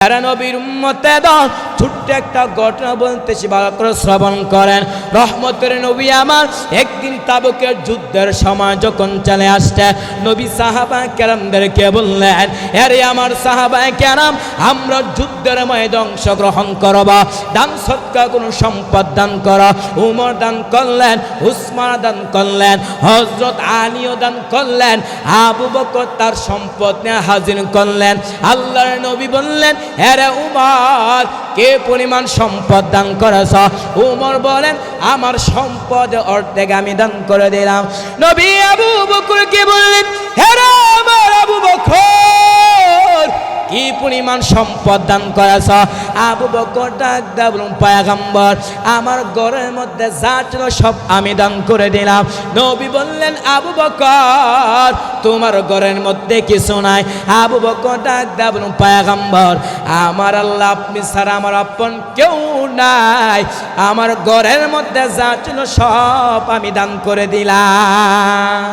নবীর উম্মতেরা ছোট্ট একটা ঘটনা বলতেছি, ভালো করে শ্রবণ করেন। রহমতের নবী আমার একদিন তাবুকের যুদ্ধের সময় যখন চলে আসছে, নবী সাহাবা কেরামদেরকে বললেন, আরে আমার সাহাবা কেরাম, আমরা যুদ্ধের ময়দানে অংশগ্রহণ করব, দান সদকা কোনো সম্পদ দান করো। উমর দান করলেন, উসমান দান করলেন, হযরত আলীও দান করলেন, আবু বকর তার সম্পদ নিয়ে হাজির করলেন। আল্লাহর নবী বললেন, আরে উমর, কে পরিমাণ সম্পদ দান করেছ? উমর বলেন, আমার সম্পদ অর্ধেক আমি দান করে দিলাম। নবী আবু বকরকে বললেন, আরে আমার আবু বকর, কি পরিমাণ সম্পদ দান করেছ? আবু বকর ডাক দিয়ে বললেন, পয়গম্বর, আমার ঘরের মধ্যে যা ছিল সব আমি দান করে দিলাম। নবী বললেন, আবু বকর, তোমার ঘরের মধ্যে কিছু নাই। আবু বকর ডাক দিয়ে বললেন, পয়গম্বর, আমার আল্লাহ আপনি ছাড়া আমার আপন কেউ নাই, আমার ঘরের মধ্যে যা ছিল সব আমি দান করে দিলাম।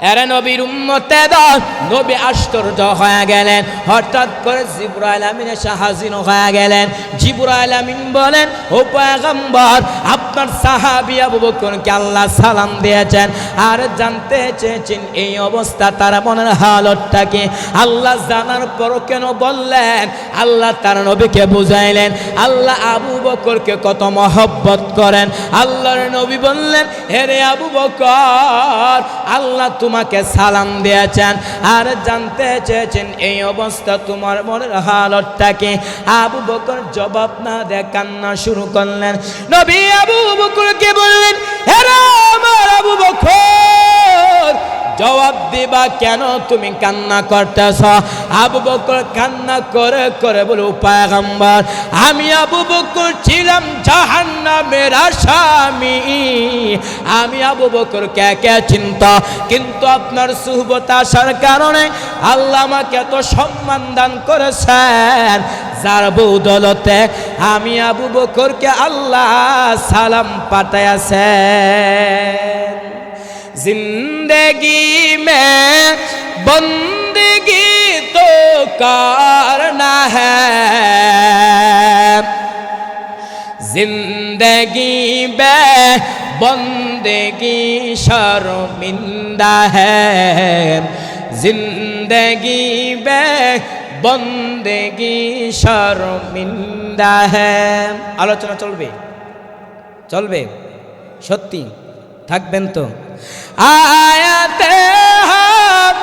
এরে নবীর উম্মতেরা নবী আশ্চর্য হয়ে গেলেন। হঠাৎ করে জিবরাইল আমিন এসে হাজির হয়ে গেলেন। জিবরাইল আমিন বলেন, ও পয়গম্বর, আপনার সাহাবী আবু বকরকে আল্লাহ সালাম দিয়েছেন আর জানতে চেয়েছেন এই অবস্থা তার মনের হালতটা কি। আল্লাহ জানার পরও কেন বললেন? আল্লাহ তার নবীকে বুঝাইলেন আল্লাহ আবু বকরকে কত মহব্বত করেন। আল্লাহর নবী বললেন, হে আবু বকর, আল্লাহ তোমাকে সালাম দিয়েছেন আর জানতে চেয়েছেন এই অবস্থা তোমার মনের হালতটা কি। আবু বকর জবাব না দিয়ে কান্না শুরু করলেন। নবী আবু বকরকে বললেন, হে আমার আবু বকর, জবাব দিবা কেন, তুমি কান্না করতেছ? আবু বকর কান্না করে করে বলে, পয়গম্বর, আমি আবু বকর ছিলাম জাহান্নামের আসামি। আমি আবু বকর কে কে চিন্তা, কিন্তু আপনার সুহবত আসার কারণে আল্লাহ আমাকে এত সম্মান দান করেছেন, যার বদৌলতে আমি আবু বকরকে আল্লাহ সালাম পাঠাইয়াছেন। जिंदगी में बंदगी तो करना है, जिंदगी में बंदगी शर्मिंदा है, जिंदगी में बंदगी शर्मिंदा है। আলোচনা চলবে চলবে, সত্যি থাকবেন তো? আয়াতে হাত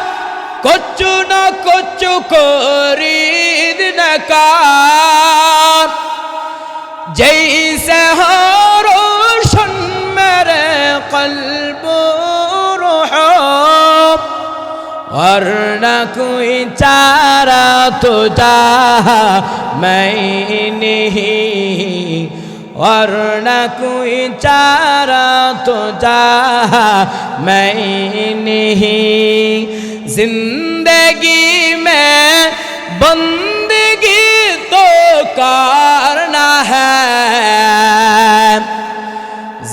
কচ্ছু না কচ্ছু করিদ না কার, जैसे हो रोशन मेरे कल्ब रूह, वरना कोई चारा तो जहाँ मैं नहीं, वरना कोई चारा तो जहाँ मैं नहीं, जिंदगी में बंदगी तो करना है,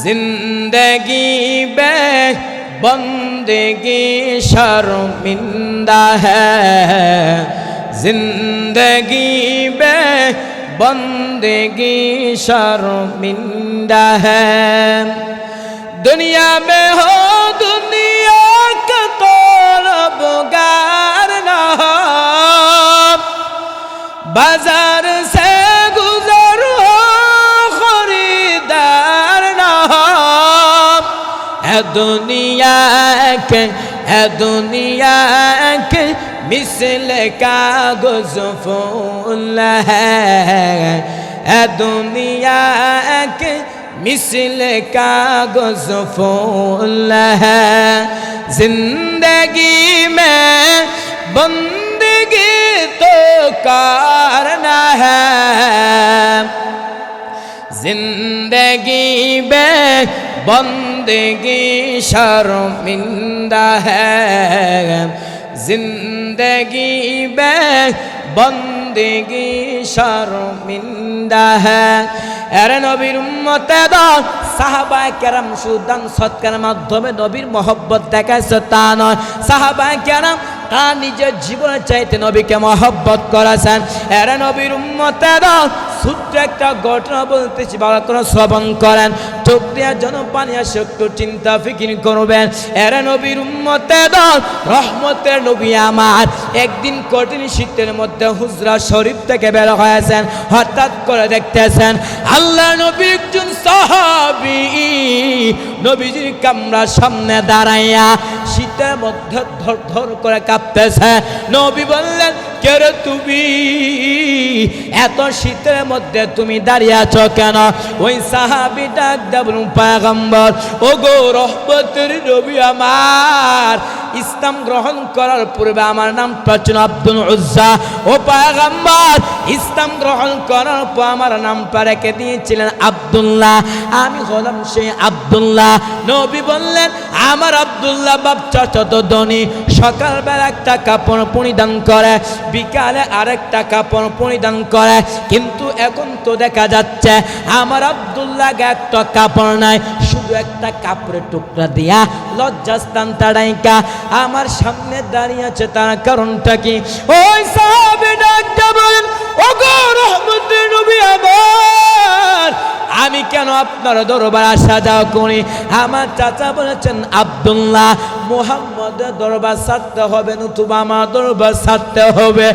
जिंदगी में बंदगी शर्मिंदा है, जिंदगी में बंदगी शर्मिंदा है। दुनिया में हो दुनिया का तलबगार ना हो, बाजार से गुजर हो खरीदार ना हो, ए दुनिया के मिसल कागज़ फूल है, ए दुनिया के मिसल कागज़ फूल है, जिंदगी में बंदगी तो करना है, जिंदगी में बंदगी शर्मिंदा है, जिंदगी में बंदगी জিন্দগি শর্মিন্দা হ্যায়। এরে নবীর উম্মতে দল সাহাবায়ে কেরাম সুদান সৎকার মাধ্যমে নবীর মহব্বত দেখাইছে তা নয়, সাহাবায়ে কেরাম তার নিজের জীবনের চাইতে নবীকে মহব্বত করেছেন। এরা নবীর উম্মতে দল সূত্র একটা ঘটনা বলতেছি, ভালো করে শ্রবণ করেন, চোখ দেওয়ার জন্য পানি আসে, একটু চিন্তা ফিকির করবেন। এরা নবীর উম্মতে দল রহমতের নবী আমার একদিন কঠিন শীতের মধ্যে হুজরা শরীফ থেকে বের হয়েছেন। হঠাৎ করে দেখতেছেন আল্লাহ নবী একজন সাহাবী নবীজির কামরার সামনে দাঁড়াইয়া শীতের মধ্যে ধর ধর করে কাঁপতেছে। নবী বললেন, কে রে তুমি, এত শীতের মধ্যে তুমি দাঁড়িয়ে আছো কেন? ওই সাহাবী ডাক দিয়ে বললেন, পয়গম্বর, ও গো রহমতের নবী আমার, ইসলাম গ্রহণ করার পূর্বে আমার নামটা ছিল আব্দুল উজ্জা। ও পয়গম্বর, ইসলাম গ্রহণ করার পর আমার নামটা রেখে দিয়েছিলেন আব্দুল্লাহ, আমি হলাম সেই আব্দুল্লাহ। নবী বললেন, আমার আব্দুল্লাহ বাপ চাচত ধনী, সকালবেলা একটা কাপড় পরিধান করে, বিকালে আরেকটা কাপড় পরিধান করে, কিন্তু এখন তো দেখা যাচ্ছে আমার আব্দুল্লাহ একটা কাপড় নাই, শুধু একটা কাপড়ের টুকরা দিয়া লজ্জাস্থান তাড়াইকা আমার সামনে দাঁড়িয়ে আছে। তার কারণটা কি? ওই সাহাবী ডাকতে বলেন, ওগো রহমতের নবী আমার, আমি কেন আপনার দরবার আসা যাওয়া করি? আমার চাচা বলেছেন, আব্দুল্লাহ, মুহাম্মদের দরবার ছাড়তে হবে, নতুবা আমার দরবার ছাড়তে হবে।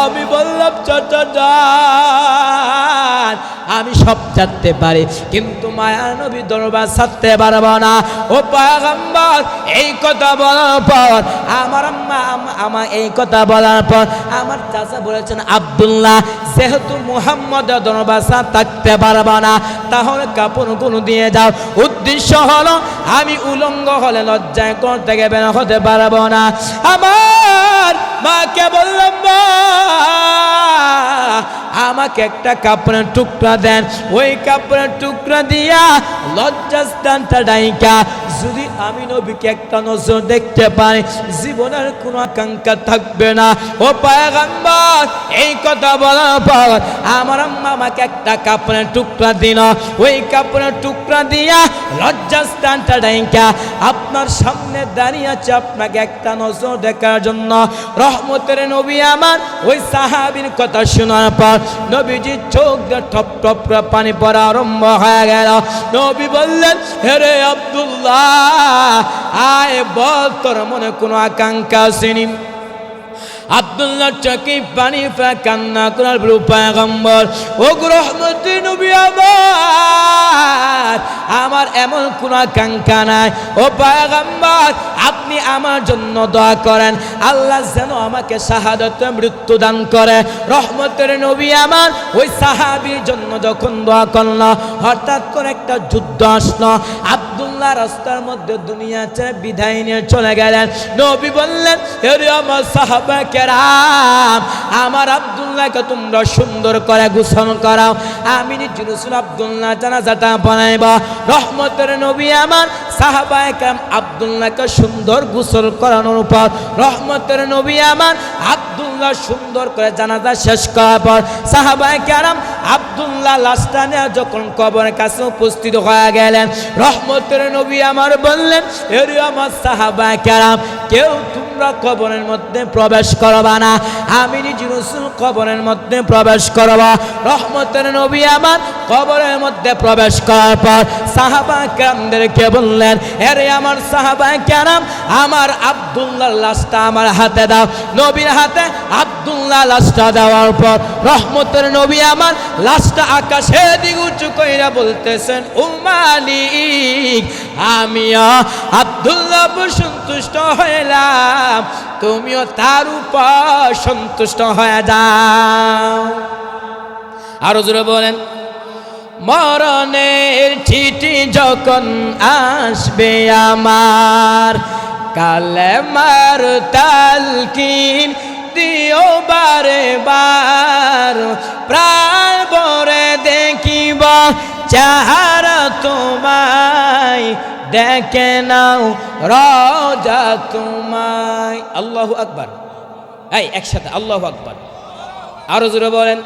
আমি বললাম, চাচা যান, আমি সব ছাড়তে পারি, কিন্তু মায়ার নবী দরবার ছাড়তে পারবো না। ও পয়গম্বর, এই কথা বলার পর আমার আম্মা এই কথা বলার পর আমার চাচা বলেছেন, আব্দুল্লাহ, যেহেতু মুহাম্মদের দরবার থাকতে পারবো না, তাহলে কাপড়গুলো দিয়ে যাও। উদ্দেশ্য হলো আমি উলঙ্গ হলে লজ্জায় কোন থেকে বের হতে পারবো না। আমার মাকে বললাম, মা, আমাকে একটা কাপড়ের টুকরা দেন। ওই কাপড়ের টুকরা দিয়া লজ্জাস্থানটা ডাইকা যদি আমি নবীকে একটা নজর দেখতে পাই, জীবনের কোনো আকাঙ্ক্ষা থাকবে না। ও পয়গম্বর, এই কথা বলার পর আমার আম্মা আমাকে একটা কাপড়ের টুকরা দিল। ওই কাপড়ের টুকরা দিয়া লজ্জাস্থানটা ডাইকা আপনার সামনে দাঁড়িয়ে আছে, আপনাকে একটা নজর দেখার জন্য। রহমতের নবী আমার ওই সাহাবীর কথা শোনার পর নবীজির চোখ দিয়ে টপ টপ করে পানি পড়া আরম্ভ হয়ে গেল। নবী বললেন, হে আব্দুল্লাহ, আয় বল, তোর মনে কোনো আকাঙ্ক্ষা আসেনি? আব্দুল্লাহ চোখে পানি ফেলে কান্না করার বলে, পয়গম্বর, ও রহমতের নবী আমার এমন কোনো আকাঙ্ক্ষা নাই। ও পয়গম্বর, আপনি আমার জন্য দোয়া করেন, আল্লাহ যেন আমাকে শাহাদাতে মৃত্যু দান করে। রহমতের নবী আমার ওই সাহাবীর জন্য যখন দোয়া করল, হঠাৎ করে একটা যুদ্ধ আসলো। আব্দুল্লাহ রাস্তার মধ্যে দুনিয়া ছেড়ে বিদায় নিয়ে চলে গেলেন। নবী বললেন, হে আমার সাহাবা কেরাম, আমার আব্দুল্লাহকে তোমরা সুন্দর করে গোসল করাও, আমি নিজে রাসূল আব্দুল্লাহ জানাজাটা বানাইব। রহমতের নবী আমার সাহাবায়ে কেরাম আব্দুল্লাহকে সুন্দর গোসল করানোর পর রহমতের নবী আমার আব্দুল্লাহ সুন্দর করে জানাজা শেষ করার পর সাহাবায়ে কেরাম আব্দুল্লাহ লাশটা নিয়ে যখন কবরের কাছে উপস্থিত হয়ে গেলেন, রহমতের নবী আমার বললেন, হে আমার সাহাবায়ে কেরাম, কেউ তোমরা কবরের মধ্যে প্রবেশ করবা না, আমি নিজে রাসূল কবরের মধ্যে প্রবেশ করব। রহমতের নবী আমার কবরের মধ্যে প্রবেশ করার পর সাহাবায়ে কেরামদেরকে বললেন, হে আমার সাহাবায়ে কেরাম, আমার আব্দুল্লাহর লাশটা আমার হাতে দাও। নবীর হাতে আব্দুল্লাহ লাশটা দেওয়ার পর রহমতের নবী আমার লাশটা আকাশে দিকে উঁচু কইরা বলতেছেন, ও মালিক, আমিও আব্দুল্লাহ সন্তুষ্ট হইলাম, তুমিও তার উপর সন্তুষ্ট হয়ে যাও। আরো জোরে বলেন, মরণের চিঠি যখন আসবে আমার, কালেমার তালকিন দিও বারে বার, প্রাণ ভরে দেখিব চেহারা তোমায়, দেখে নাও রওজা তোমায়। আল্লাহু আকবার, এই একসাথে আল্লাহু আকবার। আরো জোরে বলেন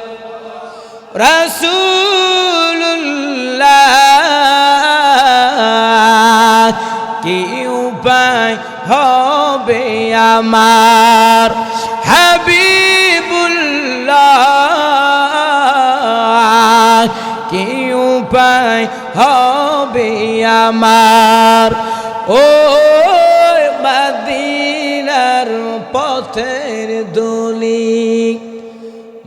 রাসূলুল্লাহ কি উপায় হবে আমার হাবিবুল্লাহ কি উপায় হবে আমার ও মদিনার পথের ধুলি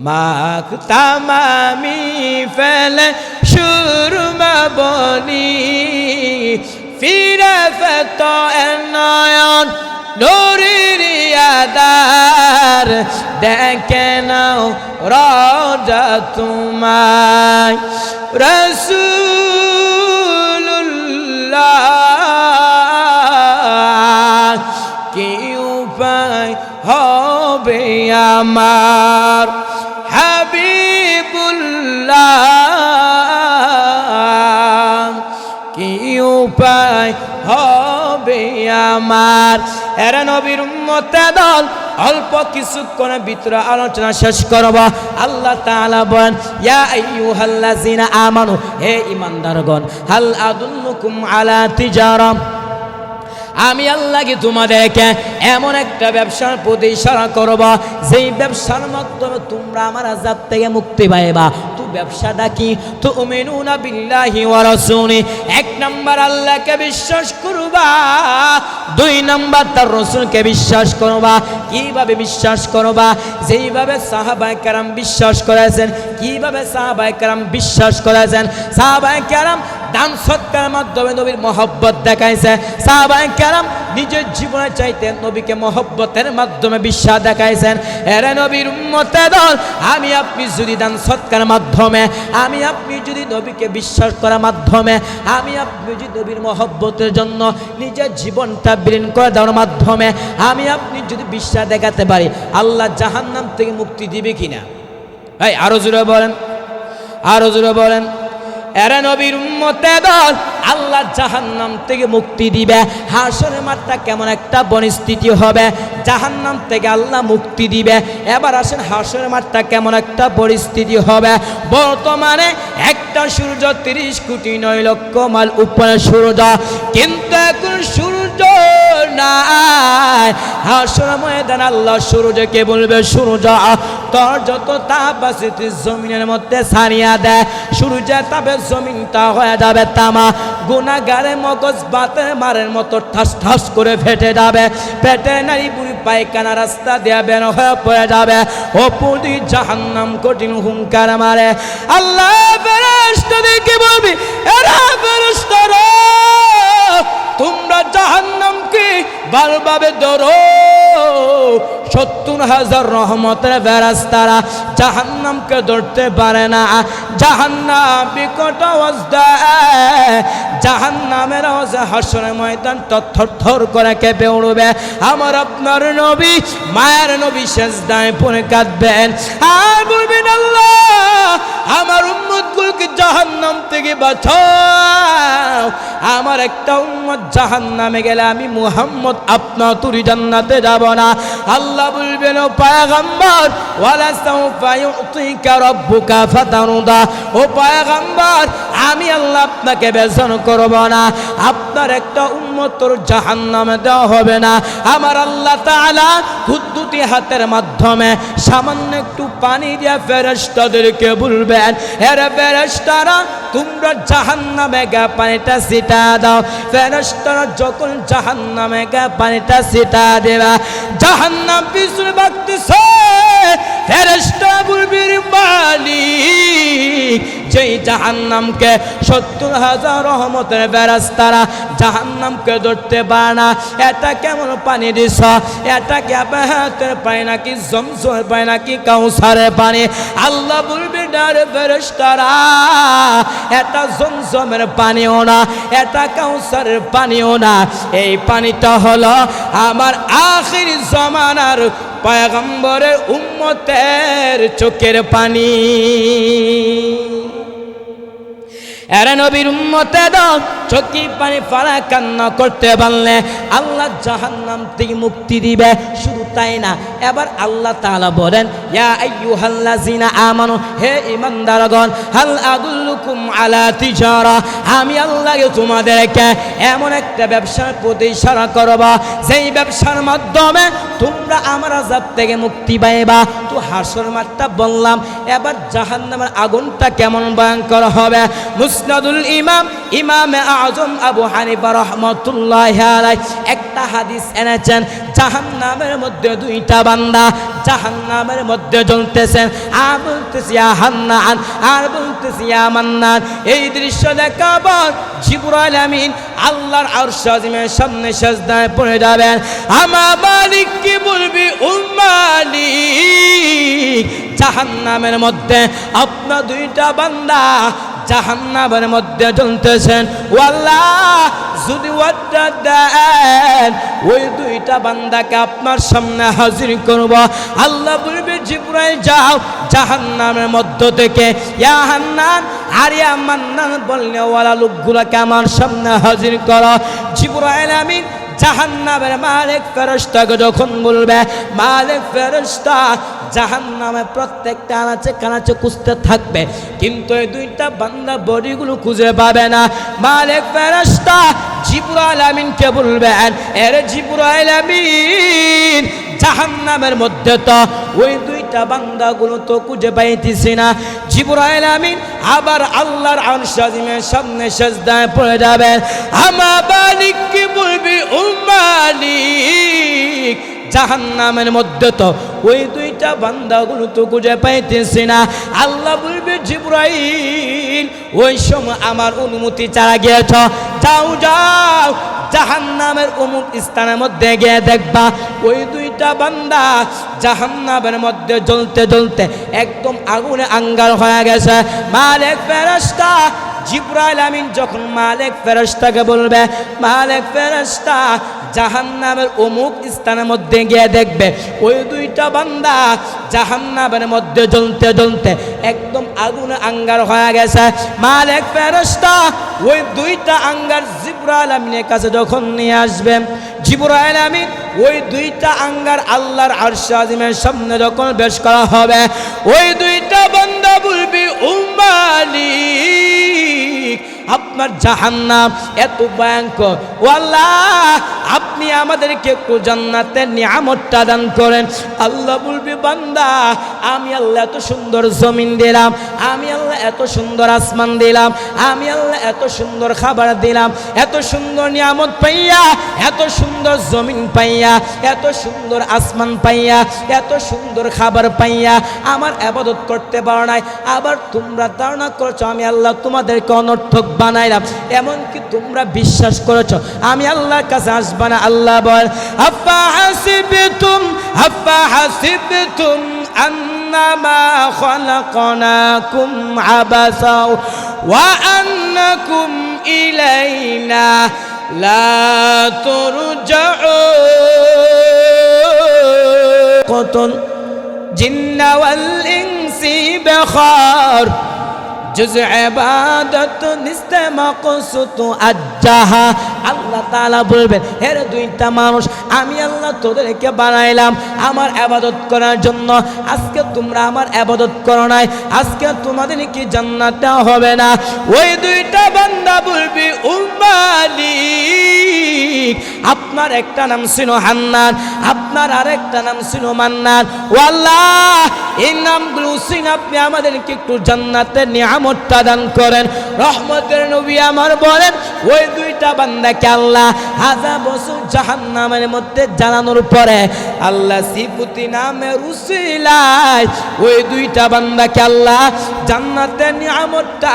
মাখতাম আমি ফেলে সুরমা বলি ফিরে ফেত নয়ন নুরির আদার দেখে নাও রোজা তোমায় রাসূলুল্লাহ কি উপায় হবে আমার হাবিবুল্লাহ কি উপায় হবে আমার এরা নবীর উম্মতের দল অল্প কিছুক্ষণের ভিতরে আলোচনা শেষ করব আল্লাহ তাআলা বলেন ইয়া আইয়ুহাল্লাযিনা আমানু হে ঈমানদারগণ হাল আদুল্লুকুম আলা তিজারা আমি আল্লাহ কি তোমাদেরকে এমন একটা ব্যবসার প্রতি ইশারা করব যেই ব্যবসার মাধ্যমে তোমরা আমার আযাব থেকে মুক্তি পাইবা তো ব্যবসাটা কি তুমিনুনা বিল্লাহি ওয়া রাসূলি এক নাম্বার আল্লাহকে বিশ্বাস করবা দুই নাম্বার তার রাসূলকে বিশ্বাস করবা কিভাবে বিশ্বাস করবা যেইভাবে সাহাবায়ে কেরাম বিশ্বাস করেছেন কিভাবে সাহাবায়ে কেরাম বিশ্বাস করেছেন সাহাবায়ে কেরাম দান সৎকারের মাধ্যমে নবীর মহব্বত দেখাইছে সাহাবায়ে কেরাম নিজের জীবনে চাইতে নবীকে মহব্বতের মাধ্যমে বিশ্বাস দেখাইছেন এর নবীর উম্মতের দল আমি আপনি যদি দান সৎকারের মাধ্যমে আমি আপনি যদি নবীকে বিশ্বাস করার মাধ্যমে আমি আপনি যদি নবীর মহব্বতের জন্য নিজের জীবনটা বিলীন করে দেওয়ার মাধ্যমে আমি আপনি যদি বিশ্বাস দেখাতে পারি আল্লাহ জাহান্নাম থেকে মুক্তি দিবে কিনা ভাই আরো জোরে বলেন আরো জোরে বলেন এরা নবীর উম্মতের দল আল্লাহ জাহান্নাম থেকে মুক্তি দিবে হাসরের মাঠটা কেমন একটা পরিস্থিতি হবে জাহান্নাম থেকে আল্লাহ মুক্তি দিবে এবার আসেন হাসরের মাঠটা কেমন একটা পরিস্থিতি হবে বর্তমানে একটা সূর্য 30 কোটি 9 লক্ষ মাইল উপরে সূর্য কিন্তু এখন সূর্য নাই হাসরের ময়দানে আল্লাহ সূর্যকে বলবে সূর্য তোর যত তাপ আছে তুই জমিনের মধ্যে ছাড়িয়া দে সূর্যের তাপে জমিনটা হয়ে যাবে তামা গুনাহগারে মগজ বাতের মারের মতো ঠাস ঠাস করে ফেটে যাবে পেটে নারী বুড়ি পায়খানা রাস্তা দিয়ে বের হয়ে পড়ে যাবে ও পুরি জাহান্নাম কঠিন হুঙ্কার মারে আল্লাহ ফেরেশতাদেরকে বলবি এরা ফেরেশতারা তোমরা জাহান্নামকে ভালোভাবে ধরো 70,000 রহমতের ফেরেশতারা জাহান্নামকে ধরতে পারে না জাহান্নাম বিকট অবস্থা জাহান্নামের আওয়াজে হাসরের ময়দান থরথর করে কেঁপে উঠবে আমার আপনার নবী মায়ের নবী সেজদায় পড়ে কাঁদবেন আর বলবেন আল্লাহ আমার উম্মতগুলোকে জাহান্নাম থেকে বাঁচাও আমার একটা উম্মত জাহান্নামে গেলে আমি মুহাম্মদ আপনার তুরি জান্নাতে যাব না আল্লাহ বলবেন ও পয়গম্বর ওয়ালা সাউফা ইউতিকা রাব্বুকা ফাতারদা ও পয়গম্বর আমি আল্লাহ আপনাকে বেজান করব না আপনার একটা উম্মতর জাহান্নামে দেওয়া হবে না আমার আল্লাহ তাআলা কুদ্দুতি হাতের মাধ্যমে সামান্য একটু পানি দিয়ে ফেরেশতাদেরকে বলবেন এরে ফেরেশতারা তোমরা জাহান্নামে গিয়ে পানিটা ছিটা দাও ফেরেশতারা যখন জাহান্নামে গিয়ে পানিটা ছিটা দেবা জাহান্নাম পিছনে বাঁকতেছে ফেরেশতারা বলবে মালিক যেই জাহান্নামকে 70,000 রহমতের ফেরেশতারা জাহান্নামকে ধরতে পারে না এটা কেমন পানি দিছ এটা কি আবাহাতের পানি নাকি জমজমের পানি নাকি কাউসারের পানি আল্লাহ বলবে না রে ফেরেশতারা এটা জমজমের পানিও না এটা কাউসারের পানিও না এই পানিটা হলো আমার আখির জামানার পয়গম্বরের উম্মতের চোখের পানি এরা নবীর উম্মতের দল চোখের পানি ফালা কান্না করতে পারলে আল্লাহ জাহান্নাম থেকে মুক্তি দিবে শুধু তাই না, এবার আল্লাহ তাআলা বলেন ইয়া আইয়ুহাল্লাযিনা আমানু, হে ঈমানদারগণ, হাল আদুল্লুকুম আলা তিজারা, আমি আল্লাহ তোমাদেরকে এমন একটা ব্যবসার প্রতি ইশারা করব যেই ব্যবসার মাধ্যমে তোমরা আমার আযাব থেকে মুক্তি পাইবা। তো হাসর মাঠটা বললাম, এবার জাহান্নামের আগুনটা কেমন ভয়ঙ্কর হবে। মুসনাদুল ইমামে আযম আবু হানিফা রাহমাতুল্লাহি আলাইহি একটা হাদিস এনেছেন, জাহান্নামের মধ্যে দুইটা বান্দা জাহান্নামের মধ্যে জ্বলতেছেন, আর বলতেছি ইয়া হান্নান, আর বলতেছি ইয়া মান্নান। এই দৃশ্য দেখার পর জিবরাইল আমিন আল্লাহর আরশ আজিমের সামনে সিজদায় পড়ে যাবেন। আমার মালিক কি বলবি, ও মালিক, জাহান্নামের মধ্যে আপনার দুইটা বান্দা জাহান্নামের মধ্যে জ্বলতেছেন, ও আল্লাহ যদি ওয়াদা দেন ওই দুইটা বান্দাকে আপনার সামনে হাজির করব। আল্লাহ বলবে জিবরাইল যাও জাহান্নামের মধ্য থেকে ইয়া হান্নান আর ইয়া মান্নান বললে ওয়ালা লোকগুলোকে আমার সামনে হাজির করো। জিবরাইল আমিন জাহান্নামের মালিক ফেরেশতাকে যখন বলবে, মালিক ফেরেশতা জাহান্নামে প্রত্যেকটা আনাচে কানাচে খুঁজতে থাকবে, কিন্তু এই দুইটা বান্দা বডিগুলো খুঁজে পাবে না। মালিক ফেরেশতা জিবরাইল আমিনকে বলবেন, এরে জিবরাইল আমিন, জাহান্নামের মধ্যে তো ওই দুইটা বান্দাগুলো তো খুঁজে পাইতেছি না। জিবরাইল আমিন আবার আল্লাহর আরশ আজিমের সামনে সিজদায় পড়ে যাবেন। আমার মালিক কি বলবি, ও মালিক, জাহান্নামের মধ্যে তো ওই দুইটা বান্দাগুলো তো খুঁজে পাইতেছি না। আল্লাহ বলবে জিবরাইল, ওই সময় আমার অনুমতি ছাড়া গিয়েছ, যাও যাও জাহান্নামের অমুক স্থানের মধ্যে গিয়ে দেখবা ওই দুইটা বান্দা জাহান্নামের মধ্যে জ্বলতে জ্বলতে একদম আগুনে আঙ্গার হয়ে গেছে। মালিক ফেরেশতা জিবরাইল আমিন যখন মালিক ফেরেশতাকে বলবে, মালিক ফেরেশতা জাহান্নামের অমুক স্থানের মধ্যে গিয়ে দেখবে ওই দুইটা বান্দা জাহান্নামের মধ্যে জ্বলতে জ্বলতে একদম আগুনে আঙ্গার হয়ে গেছে। মালিক ফেরেশতা ওই দুইটা আঙ্গার জিবরাইল আমিনের কাছে যখন নিয়ে আসবেন, জিবরাইল আমিন ওই দুইটা আঙ্গার আল্লাহর আরশ আজিমের সামনে যখন পেশ করা হবে, ওই দুইটা বান্দা বলবি, ও মালিক, আপনার জাহান্নাম এত ভয়ঙ্কর, ও আল্লাহ আপনি আমাদেরকে একটু জান্নাতের নিয়ামতটা দান করেন। আল্লাহ বলবি, বান্দা আমি আল্লাহ এত সুন্দর জমিন দিলাম, আমি আল্লাহ এত সুন্দর আসমান দিলাম, আমি আল্লাহ এত সুন্দর খাবার দিলাম, এত সুন্দর নিয়ামত পাইয়া, এত সুন্দর জমিন পাইয়া, এত সুন্দর আসমান পাইয়া, এত সুন্দর খাবার পাইয়া আমার ইবাদত করতে পারো নাই। আবার তোমরা ধারণা করছো আমি আল্লাহ তোমাদেরকে অনর্থক বানাইলাম, এমনকি তোমরা বিশ্বাস করেছো আমি আল্লাহর কাছে আসবা না। আল্লাহ বল, আফা হাসিবতুম আন্নামা খালাকনাকুম আবাসা ওয়া আন্নাকুম ইলাইনা লা তুরজাউন কতল জিন্না ওয়াল ইনসি বিখার জুজ ইবাদত নিস্তে মাকসুদ আজ্জাহা। আল্লাহ তাআলা বলবেন, হে দুইটা মানুষ আমি আল্লাহ তোদেরকে বানাইলাম আমার ইবাদত করার জন্য, আজকে তোমরা আমার ইবাদত করো নাই, আজকে তোমাদের কি জান্নাত হবে না। ওই দুইটা বান্দা বলবি, ও মালিক, আপনার একটা নাম ছিল হান্নান, আপনার আরেকটা নাম ছিল মান্নান, ও আল্লাহ এই নামগুলো সিন আপনি আমাদেরকে একটু জান্নাতের নিয়ামতটা দান করেন। রহমতের নবী আমার বলেন, ওই দুইটা বান্দাকে আল্লাহ 1000 বছর জাহান্নামের মধ্যে জ্বালানোর পরে আল্লাহ সিফতি নামের উসিলায় ওই দুইটা বান্দাকে আল্লাহ জান্নাতের নিয়ামতটা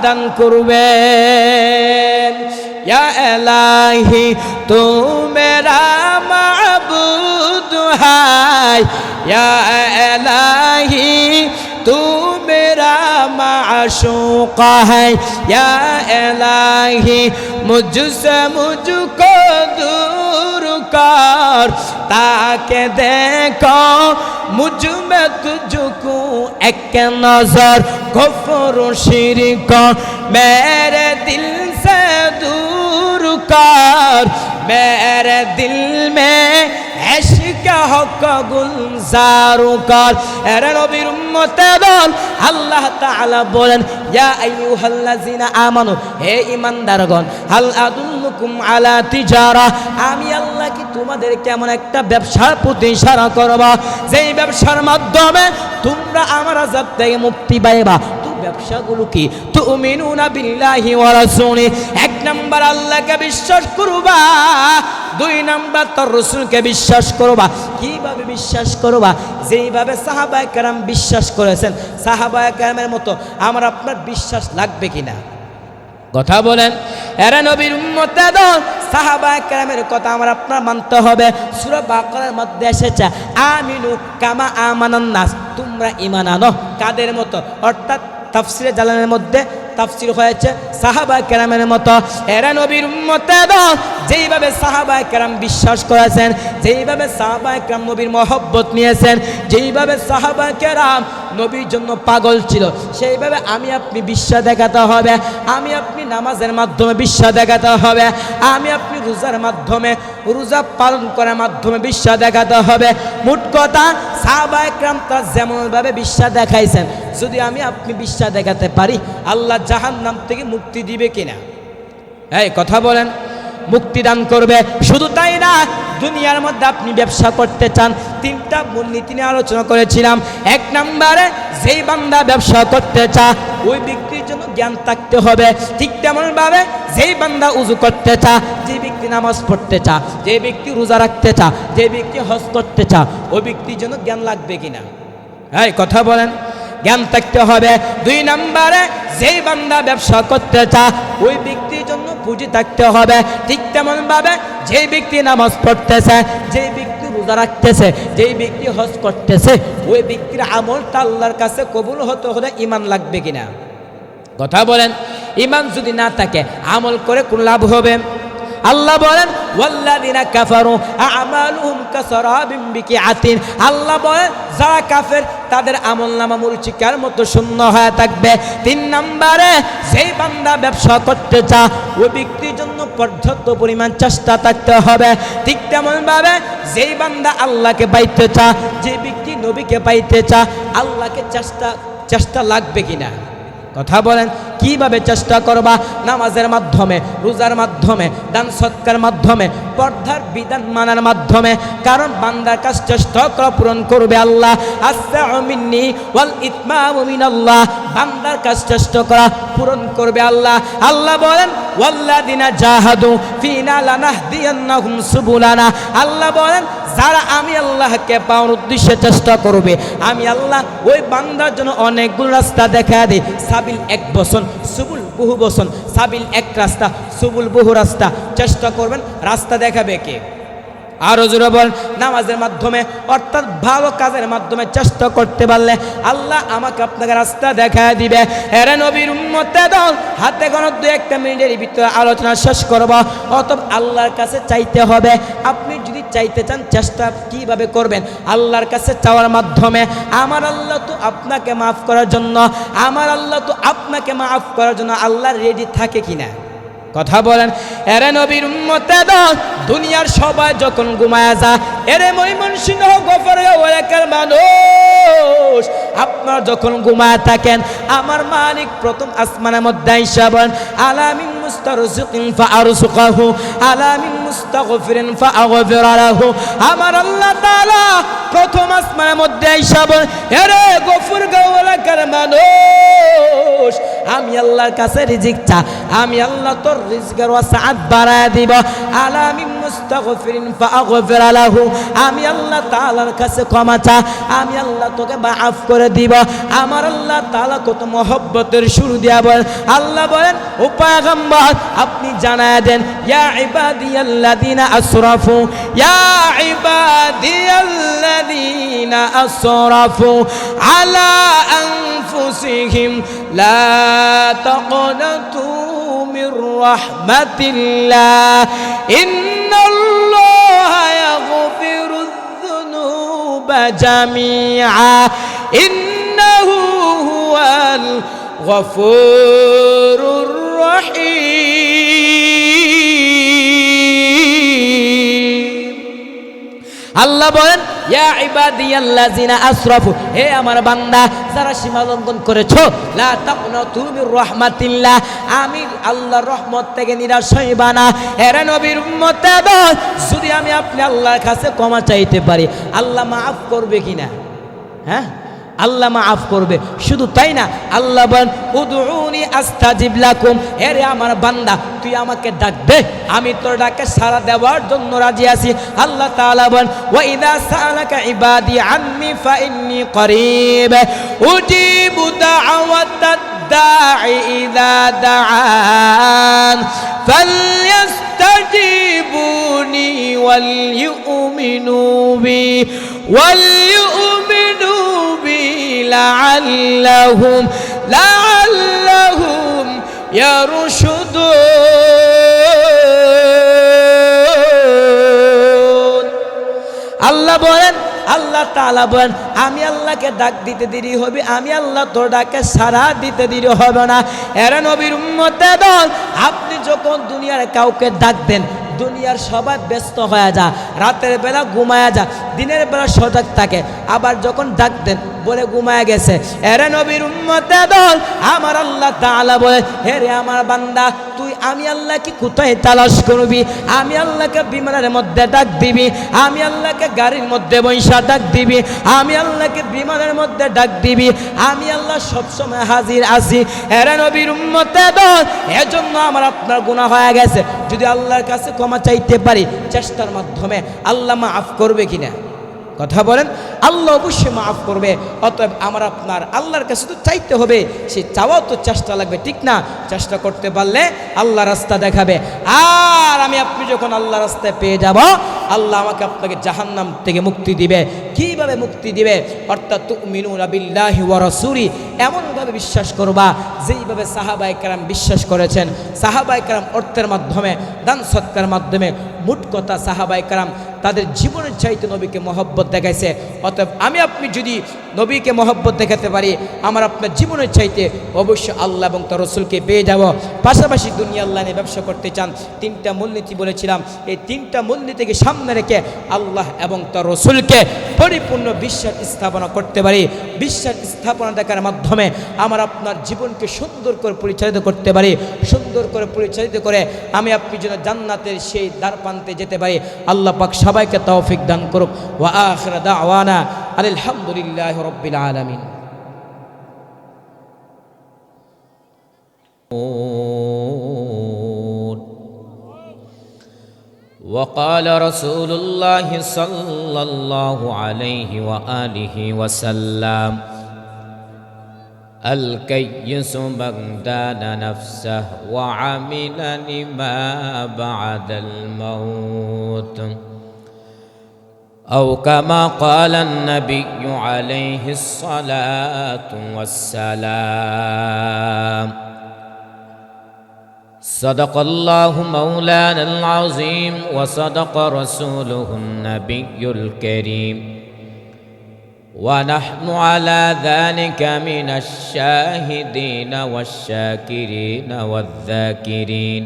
দান করবেন। या इलाही तू मेरा माबूद है, या इलाही तू मेरा माशूक है, या इलाही मुझसे मुझको दूर कर ताकि देखो मुझ में तुझको एक नजर कुफ्र शिरक मेरे दिल से दूर कर, मेरे दिल में এশকে হক গুলজারু কর। এরে নবীর উম্মতে দল, আল্লাহ তাআলা বলেন ইয়া আইয়ুহাল্লাযিনা আমানু, হে ঈমানদারগণ, হাল আদুল্লুকুম আলা তিজারা, আমি আল্লাহ কি তোমাদের কেমন একটা ব্যবসার প্রতি ইশারা করব যেই ব্যবসার মাধ্যমে তোমরা আমার আযাব থেকে মুক্তি পাইবা। ব্যবসাগুলো কি? তুমিনুনা বিল্লাহি ওয়া রাসূলি, এক নাম্বার আল্লাহকে বিশ্বাস করবা, দুই নাম্বার তার রাসূলকে বিশ্বাস করবা। কিভাবে বিশ্বাস করবা? যেইভাবে সাহাবায়ে কেরাম বিশ্বাস করেছেন, সাহাবায়ে কেরামের মতো আমার আপনার বিশ্বাস লাগবে কিনা? কথা বলেন। এরা নবীর উম্মতে দল, সাহাবায়ে কেরামের কথা আমার আপনার মানতে হবে। সূরা বাকারার মধ্যে এসেছে আমিনু কামা আমানান নাস, তোমরা ঈমান আনো কাদের মতো? অর্থাৎ তাফসিরে জালালের মধ্যে তাফসির হয়েছে সাহাবায়ে কেরামের মতো। এরা নবীর উম্মতে দল, যেইভাবে সাহাবায়ে কেরাম বিশ্বাস করেছেন, যেইভাবে সাহাবায়ে কেরাম নবীর মহব্বত নিয়েছেন, যেইভাবে সাহাবায়ে কেরাম নবীর জন্য পাগল ছিল, সেইভাবে আমি আপনি বিশ্বাস দেখাতে হবে। আমি আপনি নামাজের মাধ্যমে বিশ্বাস দেখাতে হবে। আমি আপনি রোজার মাধ্যমে, রোজা পালন করার মাধ্যমে বিশ্বাস দেখাতে হবে। মোট কথা সাহাবায়ে কেরাম তারা যেমনভাবে বিশ্বাস দেখাইছেন, যদি আমি আপনি বিশ্বাস দেখাতে পারি, আল্লাহ জাহান্নাম থেকে মুক্তি দিবে কিনা? এই কথা বলেন। মুক্তি দান করবে। শুধু তাই না, দুনিয়ার মধ্যে আপনি ব্যবসা করতে চান, তিনটা মূলনীতি নিয়ে আলোচনা করেছিলাম। এক নম্বরে, যেই বান্দা ব্যবসা করতে চা, ওই ব্যক্তির জন্য জ্ঞান থাকতে হবে। ঠিক তেমনভাবে যেই বান্দা উজু করতে চা, যে ব্যক্তি নামাজ পড়তে চা, যে ব্যক্তি রোজা রাখতে চা, যে ব্যক্তি হজ করতে চা, ওই ব্যক্তির জন্য জ্ঞান লাগবে কিনা? এই কথা বলেন। জ্ঞান থাকতে হবে। দুই নম্বরে, যেই বান্দা ব্যবসা করতে চা, ওই ব্যক্তির জন্য পুঁজি থাকতে হবে। ঠিক তেমনভাবে যেই ব্যক্তি নামাজ পড়তেছে, যেই ব্যক্তি রোজা রাখতেছে, যেই ব্যক্তি হজ করতেছে, ওই ব্যক্তির আমলটা আল্লাহর কাছে কবুল হতে হলে ঈমান লাগবে কিনা? কথা বলেন। ঈমান যদি না থাকে, আমল করে কোন লাভ হবে? আল্লাহ বলেন ওয়াল্লাযিনা কাফারু আমালুহুম কাসারাবিন বিকিআতিন, আল্লাহ বলেন যারা কাফের তাদের আমলনামা মরীচিকার মতো শূন্য হয়ে থাকবে। তিন নম্বরে, যেই বান্দা ব্যবসা করতে চা, ওই ব্যক্তির জন্য পর্যাপ্ত পরিমাণ চেষ্টা থাকতে হবে। ঠিক তেমনভাবে যেই বান্দা আল্লাহকে পাইতে চা, যে ব্যক্তি নবীকে পাইতে চা, আল্লাহকে চেষ্টা লাগবে কিনা? কথা বলেন। কিভাবে চেষ্টা করবা? নামাজের মাধ্যমে, রোজার মাধ্যমে, দান সৎকার মাধ্যমে, পর্দার বিধান মানার মাধ্যমে। কারণ বান্দার কাজ চেষ্টা করা পূরণ করবে আল্লাহ। আসসাউ মিন্নি ওয়াল ইতমামু মিনাল্লাহ, বান্দার কাজ চেষ্টা করা পূরণ করবে আল্লাহ। আল্লাহ বলেন ওয়াল্লাযিনা জাহাদু ফিনা লানাহদিয়ান্নাহুম সুবুলানা, আল্লাহ বলেন যারা আমি আল্লাহকে পাওয়ার উদ্দেশ্যে চেষ্টা করবে, আমি আল্লাহ ওই বান্দার জন্য অনেকগুলো রাস্তা দেখা দিই। সাবিল এক বসন, সুবুল বহু বসন। সাবিল এক রাস্তা, সুবুল বহু রাস্তা। চেষ্টা করবেন, রাস্তা দেখাবে কে? আরো জোরে বল। নামাজের মাধ্যমে, অর্থাৎ ভালো কাজের মাধ্যমে চেষ্টা করতে পারলে আল্লাহ আমাকে আপনাকে রাস্তা দেখায় দিবে। এরে নবীর উম্মতে দল, হাতে গোনা 2-1 মিনিটের ভিতরে আলোচনা শেষ করব। অতএব আল্লাহর কাছে চাইতে হবে। আপনি যদি চাইতে চান, চেষ্টা কিভাবে করবেন? আল্লাহর কাছে চাওয়ার মাধ্যমে। আমার আল্লাহ তো আপনাকে মাফ করার জন্য, আমার আল্লাহ তো আপনাকে মাফ করার জন্য আল্লাহ রেডি থাকে কিনা? কথা বলেন। এরে নবীর উম্মতে দল, দুনিয়ার সবাই যখন ঘুমায় যায়, এরে ময়মনসিংহ গফরগাঁও এলাকার মানুষ, আপনারা যখন ঘুমায় থাকেন, আমার মালিক প্রথম আসমানের মধ্যে আইসা বলেন আলামিন মুস্তারজিকিন ফাআরযুকাহু, আলামিন মুস্তাগফিরিন ফাআগফির লাহু। আমার আল্লাহ তাআলা প্রথম আসমানের মধ্যে আইসা বলেন, এরে গফরগাঁও এলাকার মানুষ, আমি আল্লাহর কাছে রিজিক চা, আমি আল্লাহ তোর রিজকের ওয়াসাআত বাড়ায় দিব। আলামিন মুস্তাগফিরিন ফাআগফির লাহু, আমি আল্লাহ তাআলার কাছে ক্ষমা চা, আমি আল্লাহ তোকে মাফ করে দিব। আমার আল্লাহ তাআলা কত মহব্বতের শুরু দিয়া বলেন। আল্লাহ বলেন ও পয়গম্বর, আপনি জানায় দেন ইয়া ইবাদিয়াল্লাযিনা আসরাফু, ইয়া ইবাদিয়াল্লাযিনা আসরাফু আলা আনফুসিহিম লা তাকনাতু মির রাহমাতিল্লাহ, ইন্নাল্লাহা ইয়াগফিরুয যুনুবা জামিআ, ইন্নাহু হুয়াল গফুরুর রহিম। আল্লাহ বলেন ইয়া ইবাদিয়াল্লাযিনা আসরাফু, হে আমার বান্দা যারা সীমা লঙ্ঘন করেছো, লা তাকনাতু মির রাহমাতিল্লাহ, আমি আল্লাহর রহমত থেকে নিরাশ হইবা না। এরে নবীর উম্মতেরা, যদি আমি আপনি আল্লাহর কাছে ক্ষমা চাইতে পারি, আল্লাহ মাফ করবে কিনা? হ্যাঁ, আল্লাহ মাফ করবে। শুধু তাই না, আল্লাহ বলেন উদউনি আস্তাজিব লাকুম, এরে আমার বান্দা তুই আমাকে ডাকবে, আমি তোর ডাকে সাড়া দেওয়ার জন্য রাজি আছি। আল্লাহ তাআলা বলেন ওয়া ইযা সাআলাকা ইবাদি আন্নি ফাইন্নী করিব উজিবু দাওয়াতাদ দাঈ ইযা দাআন ফালইস্তাজিবুনি ওয়াল ইউমিনু বি লাআল্লাহুম ইয়ারশুদুন। আল্লাহ বলেন, আল্লাহ তাআলা বলেন আমি আল্লাহকে ডাক দিতে দেরি হবে, আমি আল্লাহ তোর ডাকে সাড়া দিতে দেরি হবে না। এরা নবীর উম্মতেরা, আপনি যখন দুনিয়ার কাউকে ডাকবেন, দুনিয়ার সবাই ব্যস্ত হয়ে যা, রাতের বেলা ঘুমায়া যা, দিনের বেলা সজাগ থাকে, আবার যখন ডাকতেন বলে ঘুমায়া গেছে। এরে নবীর উম্মতেরা, আমার আল্লাহ তাআলা বলে হে রে আমার বান্দা, তুই আমি আল্লাহকে কোথায় তালাশ করবি? আমি আল্লাহকে বিমানের মধ্যে ডাক দিবি, আমি আল্লাহকে গাড়ির মধ্যে বৈশা ডাক দিবি, আমি আল্লাহকে বিমানের মধ্যে ডাক দিবি, আমি আল্লাহ সবসময় হাজির আছি। এরে নবীর উম্মতেরা, এজন্য আমার আপনার গুনাহ হয়ে গেছে, যদি আল্লাহর কাছে ক্ষমা চাইতে পারি চেষ্টার মাধ্যমে, আল্লাহ মাফ করবে কিনা? কথা বলেন, আল্লাহ অবশ্যই মাফ করবে। অতএব আমার আপনার আল্লাহর কাছে তো চাইতে হবে, সে চাওয়াও তো চেষ্টা লাগবে, ঠিক না? চেষ্টা করতে পারলে আল্লাহ রাস্তা দেখাবে। আর আমি আপনি যখন আল্লাহ রাস্তায় পেয়ে যাব, আল্লাহ আমাকে আপনাকে জাহান্নাম থেকে মুক্তি দিবে। কিভাবে মুক্তি দিবে? অর্থাৎ তুমিনুনা বিল্লাহি ওয়া রাসূলি, এমনভাবে বিশ্বাস করবা যেইভাবে সাহাবায়ে কেরাম বিশ্বাস করেছেন। সাহাবায়ে কেরাম অর্থের মাধ্যমে, দান সৎকার মাধ্যমে, মোট কথা সাহাবায়ে কেরাম তাদের জীবনের চাইতে নবীকে মহব্বত দেখাইছে। অতএব আমি আপনি যদি নবীকে মহব্বত দেখাতে পারি, আমার আপনার জীবনের চাইতে অবশ্যই আল্লাহ এবং তার রসুলকে পেয়ে যাব। পাশাপাশি দুনিয়া আল্লাহ নিয়ে ব্যবসা করতে চান, তিনটা মূলনীতি বলেছিলাম, এই তিনটা মূলনীতিকে সামনে রেখে আল্লাহ এবং তার রসুলকে পরিপূর্ণ বিশ্বাস স্থাপনা করতে পারি। বিশ্বাস স্থাপনা দেখার মাধ্যমে আমার আপনার জীবনকে সুন্দর করে পরিচালিত করতে পারি। সুন্দর করে পরিচালিত করে আমি আপনি যেন জান্নাতের সেই দ্বার প্রান্তে যেতে পারি। আল্লাহ পাক সবাইকে তৌফিক দান করুক। ওয়া আখিরু দাওয়ানা আলহামদুলিল্লাহি রাব্বিল আলামিন। وقال رسول الله صلى الله عليه وآله وسلم الكيس من دان نفسه وعمل لما بعد الموت أو كما قال النبي عليه الصلاة والسلام صدق الله مولانا العظيم وصدق رسوله النبي الكريم ونحن على ذلك من الشاهدين والشاكرين والذاكرين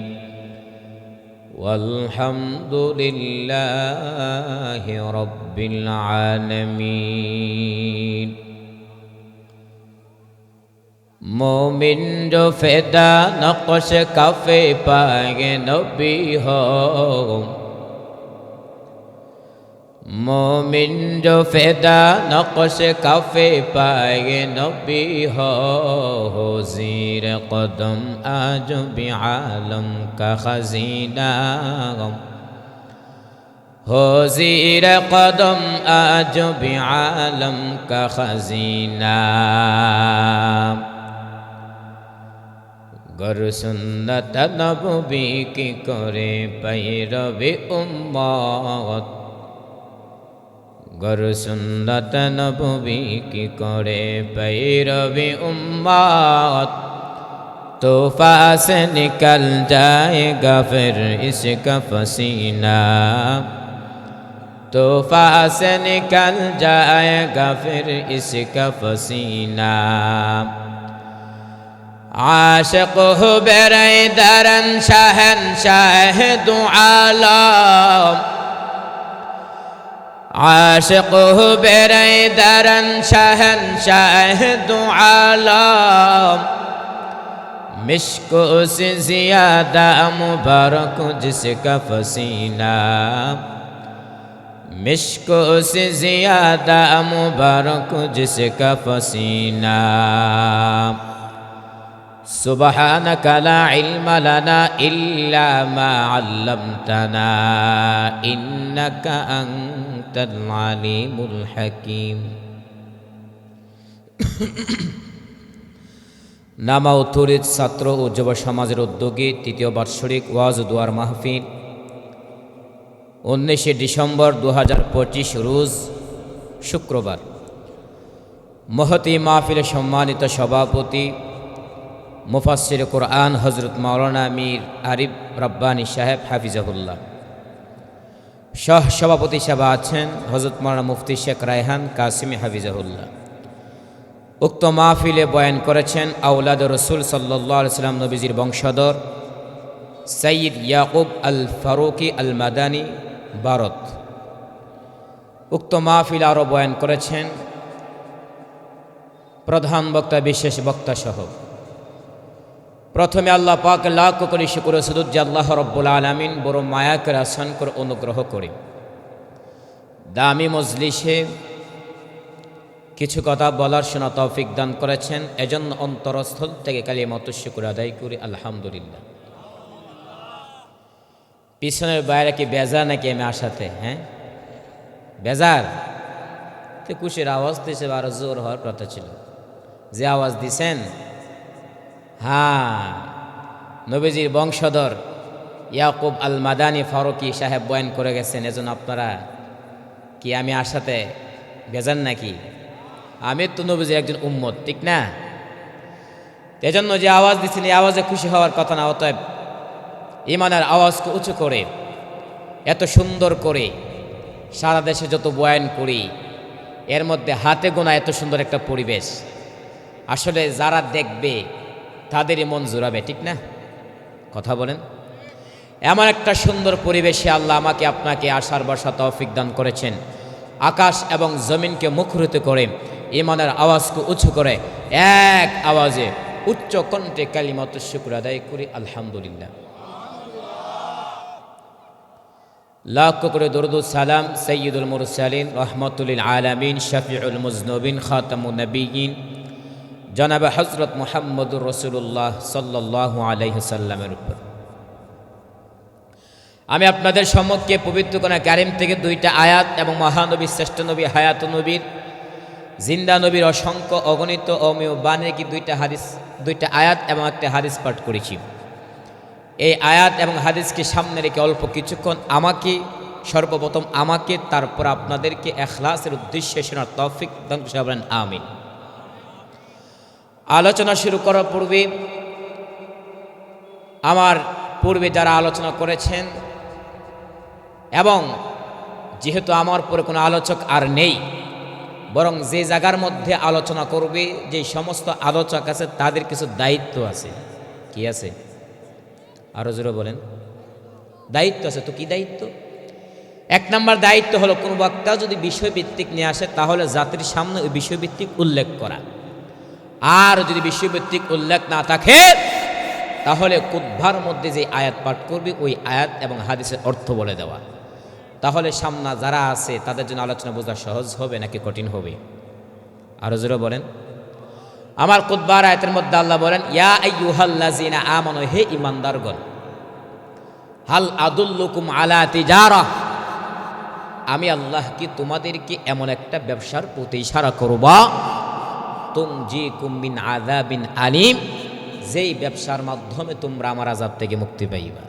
والحمد لله رب العالمين। मोमिन जो फ़िदा नक़्श काफ़े पाए नबी हो, मोमिन जो फ़िदा नक़्श काफ़े पाए नबी हो, ज़ीर क़दम आज भी आलम का ख़ज़ीना हो, ज़ीर क़दम आज भी आलम का ख़ज़ीना। गर सुन्नत नबवी की करे पैरवी उम्मत, गर सुन्नत नबवी की करे पैरवी उम्मत, तोहफा से निकल जाएगा फिर इसका पसीना, तोहफा से निकल जाएगा फिर इसका पसीना। आशिक हो बेरे दरन शहनशाह दो आलम, عاشق بريدرا شهنشاه دو عالم مشکو سے زیادہ مبارک جس کا پسینہ مشکو سے زیادہ مبارک جس کا پسینہ سبحانك لا علم لنا إلا ما علمتنا إنك أنت العليم الحكيم নামা উত্তরিত ছাত্র ও যুব সমাজের উদ্যোগে তৃতীয় বার্ষিক ওয়াজ ও দোয়ার মাহফিল 19 ডিসেম্বর 2025 রোজ শুক্রবার। মহতী মাহফিলে সম্মানিত সভাপতি মুফাসসির কুরআন হযরত মাওলানা মীর আরিফ রব্বানী সাহেব হাফিজাহুল্লাহ, সহ সভাপতি হিসেবে আছেন হযরত মাওলানা মুফতি শেখ রায়হান কাসিমি হাফিজাহুল্লাহ। উক্ত মাহফিলে বয়ান করেছেন আওলাদ রসুল সাল্লাল্লাহু আলাইহি সাল্লাম নবীজির বংশধর সৈয়দ ইয়াকুব আল ফারুকি আল মাদানী ভারত। উক্ত মাহফিল আরও বয়ান করেছেন প্রধান বক্তা বিশেষ বক্তা সহ। প্রথমে আল্লাহ পাক লাখ কোটি শুকর ও সুজুদ যে আল্লাহ রব্বুল আলামিন বড় মায়া করে আসান করে অনুগ্রহ করে দামি মজলিসে কিছু কথা বলার শোনা তৌফিক দান করেছেন, এজন্য অন্তরস্থল থেকে কালিমাত শুকর আদায় করি আলহামদুলিল্লাহ। পিছনের বাইরে কি বেজার নাকি আমি আসাতে? হ্যাঁ বেজার তো খুশির আওয়াজ দিয়েছে, আরো জোর হওয়ার কথা ছিল। যে আওয়াজ দিছেন, হ্যাঁ নবীজির বংশধর ইয়াকুব আল মাদানী ফারুকি সাহেব বয়ান করে গেছেন, এজন্য আপনারা কি আমি আসাতে বেজার নাকি? আমি তো নবীজির একজন উম্মত, ঠিক না? এজন্য যে আওয়াজ দিচ্ছেন এই আওয়াজে খুশি হওয়ার কথা না। অতএব ইমানের আওয়াজকে উঁচু করে এত সুন্দর করে সারা দেশে যত বয়ান করি, এর মধ্যে হাতে গোনা এত সুন্দর একটা পরিবেশ, আসলে যারা দেখবে তাদেরই মন জুড়াবে, ঠিক না? কথা বলেন। এমন একটা সুন্দর পরিবেশে আল্লাহ আমাকে আপনাকে আসার বসা তৌফিক দান করেছেন। আকাশ এবং জমিনকে মুখরিত করে ইমানের আওয়াজকে উঁচু করে এক আওয়াজে উচ্চ কণ্ঠে কালিমাত শুকর আদায় করি আলহামদুলিল্লাহ। লাখ করে দরুদ সালাম সাইয়্যিদুল মুরসালিন রাহমাতুল লিল আলামিন শফিউল মুজনুবিন খাতামুন নবিয়্যিন জনাব হযরত মুহাম্মদুর রাসূলুল্লাহ সাল্লাল্লাহু আলাইহি সাল্লামের উপর। আমি আপনাদের সম্মুখে পবিত্র কোরআন কারীম থেকে দুইটা আয়াত এবং মহানবী শ্রেষ্ঠ নবী হায়াত নবীর জিন্দা নবীর অসংখ্য অগণিত অমীয় বাণীর কি দুইটা আয়াত এবং একটা হাদিস পাঠ করেছি। এই আয়াত এবং হাদিসকে সামনে রেখে অল্প কিছুক্ষণ সর্বপ্রথম আমাকে তারপর আপনাদেরকে ইখলাসের উদ্দেশ্যে শোনার তৌফিক দান করুন, আমিন। আলোচনা শুরু করার পূর্বে আমার পূর্বে যারা আলোচনা করেছেন এবং যেহেতু আমার পরে কোনো আলোচক আর নেই, বরং যে জায়গার মধ্যে আলোচনা করবে যে সমস্ত আলোচক আছে তাদের কিছু দায়িত্ব আছে। কি আছে? আরো জোরে বলেন। দায়িত্ব আছে। তো কি দায়িত্ব? এক নম্বর দায়িত্ব হলো কোন বক্তা যদি বিষয়ভিত্তিক নিয়ে আসে তাহলে জাতির সামনে ওই বিষয়ভিত্তিক উল্লেখ করা, আর যদি বিষয়ভিত্তিক উল্লেখ না থাকে তাহলে কুতবার মধ্যে যে আয়াত পাঠ করবে ওই আয়াত এবং হাদিসের অর্থ বলে দেওয়া। তাহলে সামনে যারা আছে তাদের জন্য আলোচনা বোঝা সহজ হবে নাকি কঠিন হবে? আরো জোরে বলেন। আমার কুতবার আয়াতের মধ্যে আল্লাহ বলেন, ইয়া আইয়ুহাল্লাযিনা আমানু, হে ঈমানদারগণ, হাল আদুল্লুকুম আলা তিজারা, আমি আল্লাহ কি তোমাদেরকে এমন একটা ব্যবসার প্রতি ইশারা করব, তুনজিকুম মিন আযাবিন আলিম, যেই ব্যবসার মাধ্যমে তোমরা আমার আযাব থেকে মুক্তি পাইবা।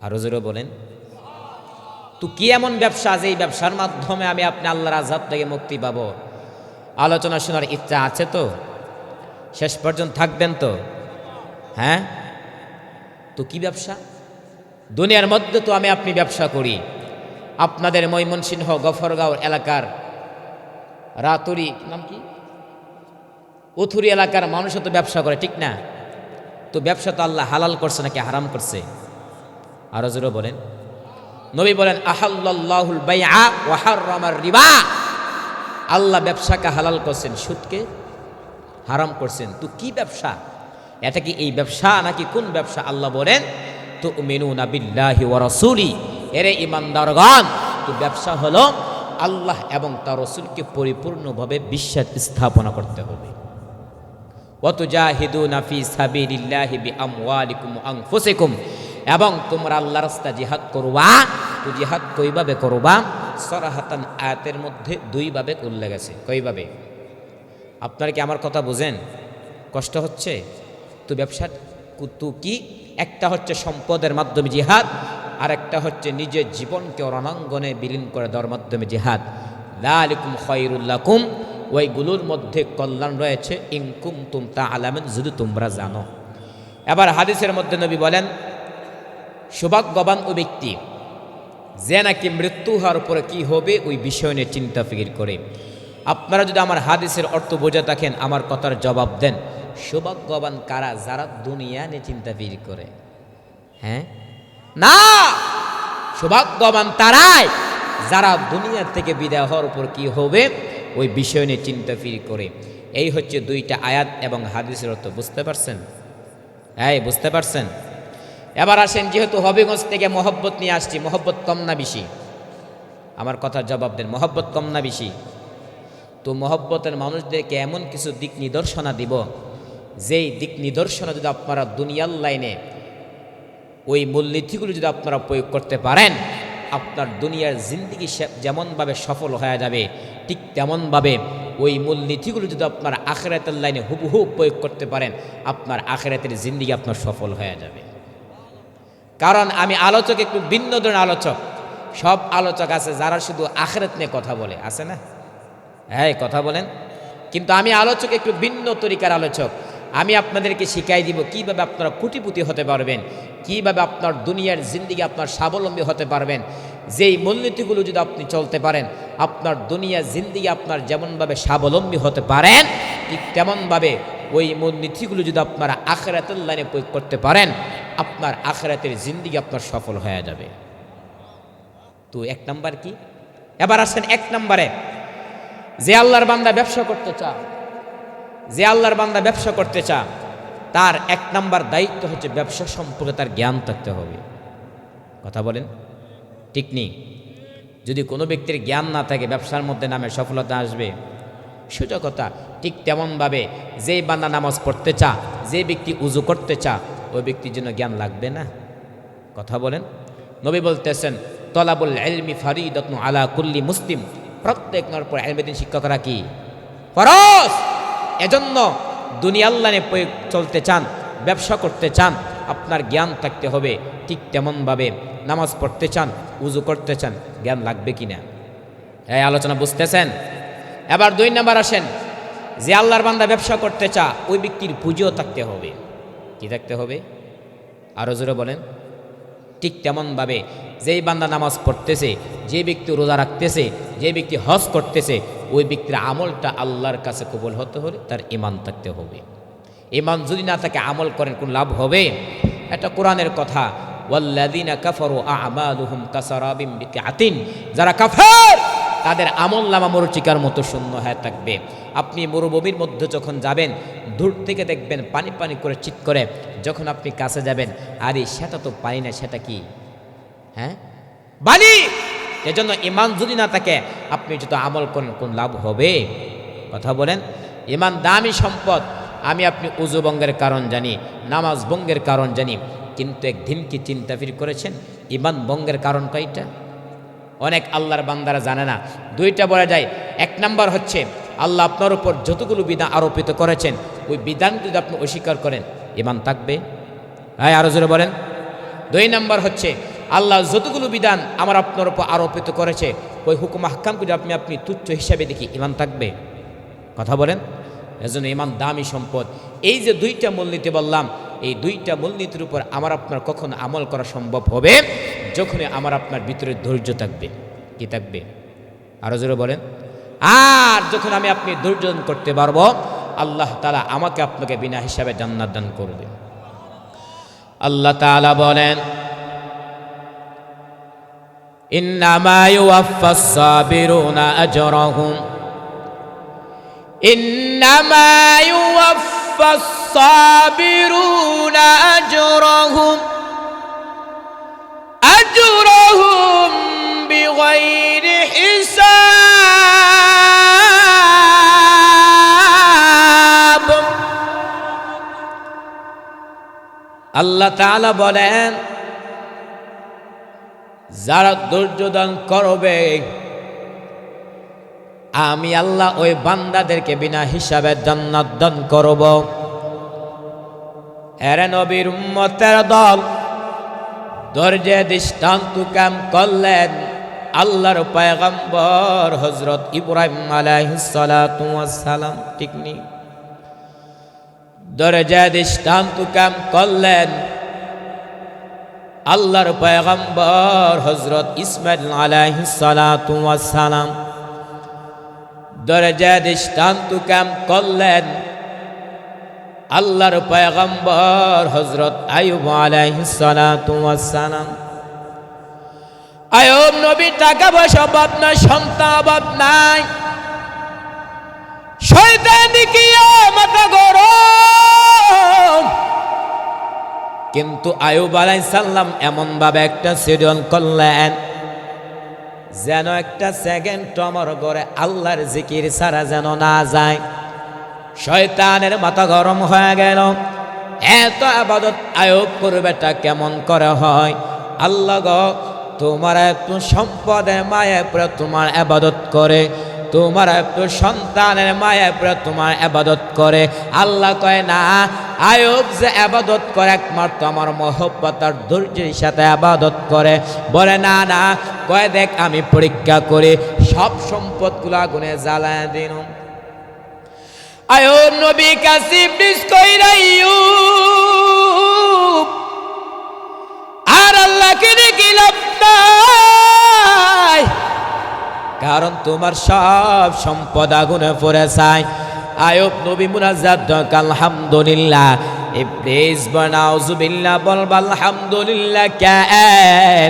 আরো জোরে বলেন। তো কি এমন ব্যবসা যেই ব্যবসার মাধ্যমে আমি আপনি আল্লাহর আযাব থেকে মুক্তি পাবো? আলোচনা শোনার ইচ্ছা আছে তো? শেষ পর্যন্ত থাকবেন তো? হ্যাঁ। তো কি ব্যবসা? দুনিয়ার মধ্যে তো আমি আপনি ব্যবসা করি। আপনাদের ময়মনসিংহ গফরগাঁও এলাকার রাতুরি নাম কি উথুরি এলাকার মানুষও তো ব্যবসা করে, ঠিক না? তো ব্যবসা তো আল্লাহ হালাল করছে নাকি হারাম করছে? আরো জোরে বলেন। নবী বলেন আহাল্লাল্লাহুল বাইআ ওয়া হাররামার রিবা, আল্লাহ ব্যবসাকে হালাল করছেন, সুদকে হারাম করছেন। তো কি ব্যবসা এটা? কি এই ব্যবসা নাকি কোন ব্যবসা? আল্লাহ বলেন তুমিনুনা বিল্লাহি ওয়া রাসূলি, এরে ঈমানদারগণ, তো ব্যবসা হলো আল্লাহ এবং তার রাসূলকে পরিপূর্ণভাবে বিশ্বাস স্থাপনা করতে হবে। ওয়া তুজাহিদুনা ফি সাবিলিল্লাহি বিআমওয়ালিকুম ওয়া আনফুসিকুম, এবং তোমরা আল্লাহর রাস্তায় জিহাদ করবা। তো জিহাদ কইভাবে করবা? সরাহাতান আয়াতের মধ্যে দুইভাবে উল্লেখ আছে। কইভাবে? আপনারা কি আমার কথা বুঝেন? কষ্ট হচ্ছে? তো ব্যবসা তো কি? একটা হচ্ছে সম্পদের মাধ্যমে জিহাদ, আর একটা হচ্ছে নিজের জীবনকে রণাঙ্গনে বিলীন করে দেওয়ার মাধ্যমে জিহাদ। যালিকুম খায়রুল লাকুম, ওইগুলোর মধ্যে কল্যাণ রয়েছে, ইন কুনতুম তা'লামুন, যদি তোমরা জানো। এবার হাদিসের মধ্যে নবী বলেন সৌভাগ্যবান ওই ব্যক্তি যে নাকি মৃত্যু হওয়ার পরে কি হবে ওই বিষয় নিয়ে চিন্তা ফিকির করে। আপনারা যদি আমার হাদিসের অর্থ বোঝা থাকেন আমার কথার জবাব দেন। সৌভাগ্যবান কারা? যারা দুনিয়া নিয়ে চিন্তা ফিকির করে। হ্যাঁ না, সৌভাগ্যবান তারাই যারা দুনিয়া থেকে বিদায় হওয়ার উপর কি হবে ওই বিষয় নিয়ে চিন্তা ফিকির করে। এই হচ্ছে দুইটা আয়াত এবং হাদিসের অর্থ। বুঝতে পারছেন? হ্যাঁ, বুঝতে পারছেন? এবার আসেন, যেহেতু হবিগঞ্জ থেকে মহব্বত নিয়ে আসছি, মহব্বত কম না বেশি? আমার কথার জবাব দেন, মহব্বত কম না বেশি? তো মহব্বতের মানুষদেরকে এমন কিছু দিক নিদর্শনা দিব, যেই দিক নিদর্শনা যদি আপনারা দুনিয়ার লাইনে ওই মূলনীতিগুলো যদি আপনারা প্রয়োগ করতে পারেন, আপনার দুনিয়ার জিন্দিগি যেমনভাবে সফল হয়ে যাবে, ঠিক তেমনভাবে ওই মূলনীতিগুলো যদি আপনার আখিরাতের লাইনে হুবহু প্রয়োগ করতে পারেন, আপনার আখিরাতের জিন্দিগি আপনার সফল হয়ে যাবে। কারণ আমি আলোচক একটু ভিন্ন ধরনের আলোচক। সব আলোচক আছে যারা শুধু আখিরাত নিয়ে কথা বলে, আছে না? হ্যাঁ, কথা বলেন। কিন্তু আমি আলোচক একটু ভিন্ন তরিকার আলোচক। আমি আপনাদেরকে শিখাই দিব কিভাবে আপনারা কোটিপতি হতে পারবেন, কিভাবে আপনার দুনিয়ার জিন্দিগি আপনার স্বাবলম্বী হতে পারবেন। যেই মূলনীতিগুলো যদি আপনি চলতে পারেন, আপনার দুনিয়ার জিন্দিগি আপনার যেমনভাবে স্বাবলম্বী হতে পারেন, ঠিক তেমনভাবে ওই মূলনীতিগুলো যদি আপনারা আখিরাতের লাইনে প্রয়োগ করতে পারেন, আপনার আখিরাতের জিন্দিগি আপনার সফল হয়ে যাবে। তো এক নাম্বার কি? এবার আসেন এক নাম্বারে, যে আল্লাহর বান্দা ব্যবসা করতে চা, যে আল্লাহর বান্দা ব্যবসা করতে চা, তার এক নাম্বার দায়িত্ব হচ্ছে ব্যবসা সম্পর্কে তার জ্ঞান থাকতে হবে। কথা বলেন, ঠিক নেই? যদি কোনো ব্যক্তির জ্ঞান না থাকে, ব্যবসার মধ্যে নামে সফলতা আসবে? সোজা কথা। ঠিক তেমনভাবে যেই বান্দা নামাজ পড়তে চা, যে ব্যক্তি উজু করতে চা, ওই ব্যক্তির জন্য জ্ঞান লাগবে না? কথা বলেন। নবী বলতেছেন তলাবুল ইলমি ফারিদাতুন আলা কুল্লি মুসলিম, প্রত্যেক নর পর ইলমের দিন শিক্ষা করা কি ফরজ। এজন্য দুনিয়ার লাইনে প্রয়োগ চলতে চান, ব্যবসা করতে চান, আপনার জ্ঞান থাকতে হবে। ঠিক তেমনভাবে নামাজ পড়তে চান, উজু করতে চান, জ্ঞান লাগবে কি না? এই আলোচনা বুঝতেছেন? এবার দুই নাম্বার আসেন, যে আল্লাহর বান্দা ব্যবসা করতে চা, ওই ব্যক্তির পুঁজিও থাকতে হবে। কি থাকতে হবে? আরো জোরে বলেন। ঠিক তেমনভাবে যেই বান্দা নামাজ পড়তেছে, যে ব্যক্তি রোজা রাখতেছে, যে ব্যক্তি হজ করতেছে, ওই ব্যক্তির আমলটা আল্লাহর কাছে কবুল হতে হলে তার ঈমান থাকতে হবে। ঈমান যদি না থাকে আমল করেন কোন লাভ হবে? এটা কোরআনের কথা, ওয়াল্লাযীনা কাফারু আ'মালুহুম কাসারাবিন বিকিআতিন, যারা কাফের তাদের আমল নামা মরুচিকার মতো শূন্য হয়ে থাকবে। আপনি মরুভূমির মধ্যে যখন যাবেন, দূর থেকে দেখবেন পানি পানি করে চিৎ করে, যখন আপনি কাছে যাবেন, আরে সেটা তো পানি না, সেটা কি? হ্যাঁ, বালি। এজন্য ঈমান যদি না থাকে আপনি যত আমল করেন কোন লাভ হবে? কথা বলেন। ঈমান দামি সম্পদ। আমি আপনি উযু ভঙ্গের কারণ জানি, নামাজ ভঙ্গের কারণ জানি, কিন্তু একদিন কি চিন্তা ফির করেছেন ঈমান ভঙ্গের কারণ কয়টা? অনেক আল্লাহর বান্দারা জানে না। দুইটা বলা যায়। এক নাম্বার হচ্ছে আল্লাহ আপনার উপর যতগুলো বিধান আরোপিত করেছেন, ওই বিধান যদি আপনি অস্বীকার করেন, ঈমান থাকবে? হ্যাঁ, আরো জোরে বলেন। দুই নাম্বার হচ্ছে আল্লাহ যতগুলো বিধান আমার আপনার উপর আরোপিত করেছে, ওই হুকুম আহকাম যদি আপনি তুচ্ছ হিসাবে দেখি, ঈমান থাকবে? কথা বলেন। এজন্য ঈমান দামি সম্পদ। এই যে দুইটা মূলনীতি বললাম, এই দুইটা মূলনীতির উপর আমার আপনার কখন আমল করা সম্ভব হবে? যখনই আমার আপনার ভিতরে ধৈর্য থাকবে। কি থাকবে? আরো জোরে বলেন। আর যখন আমি আপনি ধৈর্য করতে পারবো, আল্লাহ তাআলা আমাকে আপনাকে বিনা হিসাবে জান্নাত দান করবে। আল্লাহ তাআলা বলেন ইন্নামা ইউওয়াফাস সাবিরুনা আজরাহুম ইন্নামা ইউওয়াফাস সাবিরুনা আজরাহুম বিগাইরি হিসাব। আল্লাহ তাআলা বলেন, যারা ধৈর্য দান করবে আমি আল্লাহ ওই বান্দাদেরকে বিনা হিসাবে জান্নাত দান করব। এরে নবীর উম্মতের দল, ধৈর্যে দৃষ্টান্ত কাম করলেন আল্লাহর পয়গম্বর হযরত ইব্রাহিম আলাইহিস সালাতু ওয়াস সালাম। ঠিক নি? ধৈর্যে দৃষ্টান্ত কাম করলেন আল্লাহর পয়গম্বর হযরত ইসমাঈল আলাইহিস সালাতু ওয়াস সালাম। ধৈর্যে দৃষ্টান্ত কাম করলেন আল্লাহর পয়গম্বর হযরত আইয়ুব আলাইহিস সালাতু ওয়াস সালাম। আইয়ুব নবী টাকা পয়সা অভাব নাই, সন্তান অভাব নাই, শয়তানি কি মাথা গরম, কিন্তু আইয়ুব আলাইহিস সালাম এমন ভাবে একটা সিরিয়াল করলেন যেন একটা সেকেন্ড আমার ঘরে আল্লাহর জিকির ছাড়া যেন না যায়। শয়তানের মাথা গরম হয়ে গেল, এত ইবাদত আইয়ুব করবেটা কেমন করে হয়? আল্লাহ গো, তোমার একটু সম্পদের মায়া পরে তোমার ইবাদত করে, তোমার একটু সন্তানের মায়া পরে তোমার ইবাদত করে। আল্লাহ কয় না, আইয়ুব যে ইবাদত করে একমাত্র আমার মহব্বত আর ধৈর্যের সাথে ইবাদত করে। বলে না না, কয় দেখ আমি পরীক্ষা করে সব সম্পদগুলো আগুনে জ্বালায় দিন। আইয়ুব নবী কাছে ইবলিস কইরা আইয়ুব আর আল্লাহকে ডেকে লাভ নাই, কারণ তোমার সব সম্পদ আগুনে পড়ে যায়। আইয়ুব নবী মুনাজ্জাত দেখ আলহামদুলিল্লাহ। ইবলিস নাউজুবিল্লাহ বলবা আলহামদুলিল্লাহ কেন?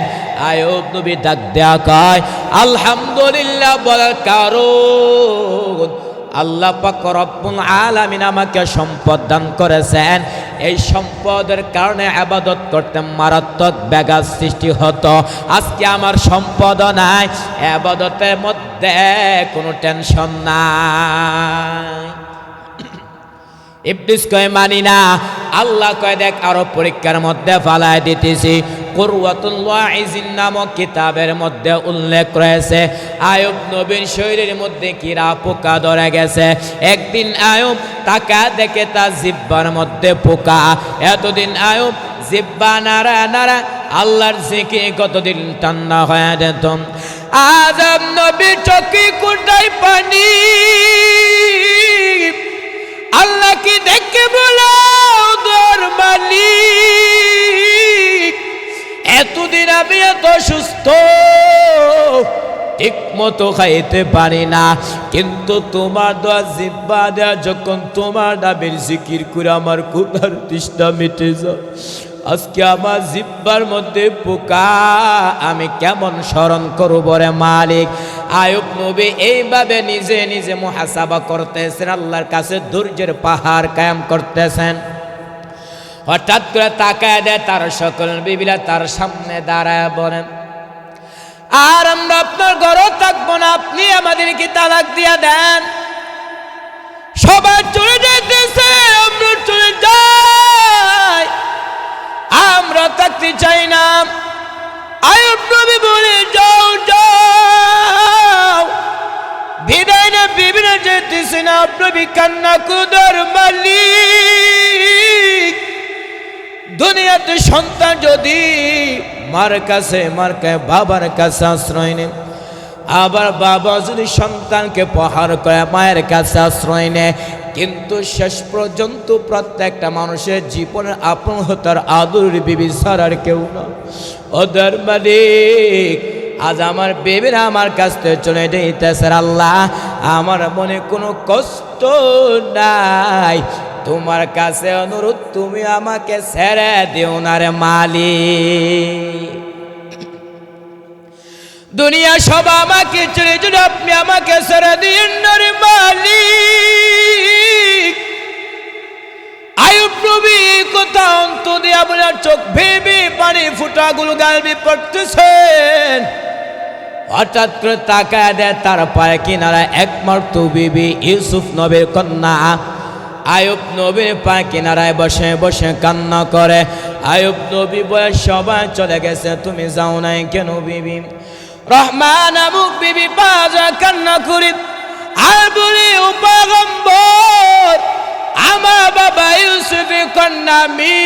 আইয়ুব নবী ডাক দেয়া কয় আলহামদুলিল্লাহ বলার কারণ আল্লাহ পাক রব্বুল আলামিন আমাকে সম্পদ দান করেছেন। এই সম্পদের কারণে ইবাদত করতে মারাত্মক ব্যাঘাত সৃষ্টি হতো। আজকে আমার সম্পদ নাই, ইবাদতের মধ্যে কোনো টেনশন নাই। ইবলিস কয় মানি না। আল্লাহ কয় দেখ আরো পরীক্ষার মধ্যে ফালায় দিতেছি। কুরওয়াতুল ওয়াইজিন নামক কিতাবের মধ্যে উল্লেখ রয়েছে আইয়ুব নবীর শরীরের মধ্যে কিরা পোকা ধরে গেছে। একদিন আইয়ুব তাকা দেখে তার জিহ্বার মধ্যে পোকা। এতদিন আইয়ুব জিহ্বা নাড়া নাড়া আল্লাহর জিকির কতদিন ঠান্ডা হয়ে যেত। আজ নবীর চোখে কোটায় পানি। আল্লাহ কি দেখে বলো তোর মালিক, এতদিন আমি এত সুস্থ ঠিক মতো খাইতে পারি না, কিন্তু তোমার দোয়া জিহ্বা দেয়া যখন তোমার নামের জিকির করে আমার ক্ষুধার তৃষ্ণা মিটে যায়। আজকে আমার জিহ্বার মধ্যে পোকা, আমি কেমন স্মরণ করব রে মালিক। আইয়ুব নবী এইভাবে নিজে নিজে মুহাসাবা করতেছেন, আল্লাহর কাছে ধৈর্যের পাহাড় কায়েম করতেছেন। হঠাৎ করে তাকায় দেয় তার সকল বিবিরা তার সামনে দাঁড়ায় বলেন, আর আমরা আপনার ঘরে থাকবো না, আপনি আমাদেরকে তালাক দিয়া দেন। সবাই চলে যেতেছে, আমরা চলে যাই, আমরা থাকতে চাই না। আইয়ুব নবী বলে যাও যাও, বিদায় না বিবিরা যেতেছে না। নবী কান্না কুদর মালিক, দুনিয়াতে সন্তান যদি মার কাছে বাবার কাছে আশ্রয় নেয়, আবার বাবা যদি সন্তানকে প্রহার করে মায়ের কাছে আশ্রয় নেয়, কিন্তু শেষ পর্যন্ত প্রত্যেকটা মানুষের জীবনের আপন হতার আদর বিবি ছাড়ার কেউ না। ওদের মালিক, আজ আমার বেবিরা আমার কাছ থেকে চলে যেতেছে। আল্লাহ, আমার মনে কোনো কষ্ট নাই, তোমার কাছে অনুরোধ তুমি আমাকে ছেড়ে দিও না রে মালিক। দুনিয়া সব আমাকে ছেড়ে যদি আপনি আমাকে ছেড়ে দিন রে মালিক। আয়ুব নবী এই কথা অন্তর দিয়ে আপনার চোখ ভেবে পানি ফুটাগুলো গালবি পড়তেছেন। হঠাৎ করে তাকায় দেয় তার পায়ে কিনারা একমাত্র বিবি ইউসুফ নবীর কন্যা। আয়ুব নবীর পায়ে কিনারায় বসে বসে কান্না করে। আয়ুব নবী বলে সবাই চলে গেছে, তুমি যাও নাই কেন বিবি? রহমান আমুক বিবি বাজা কান্না করি আর বলি ও পয়গম্বর, আমার বাবা ইউসুফের কন্যা আমি,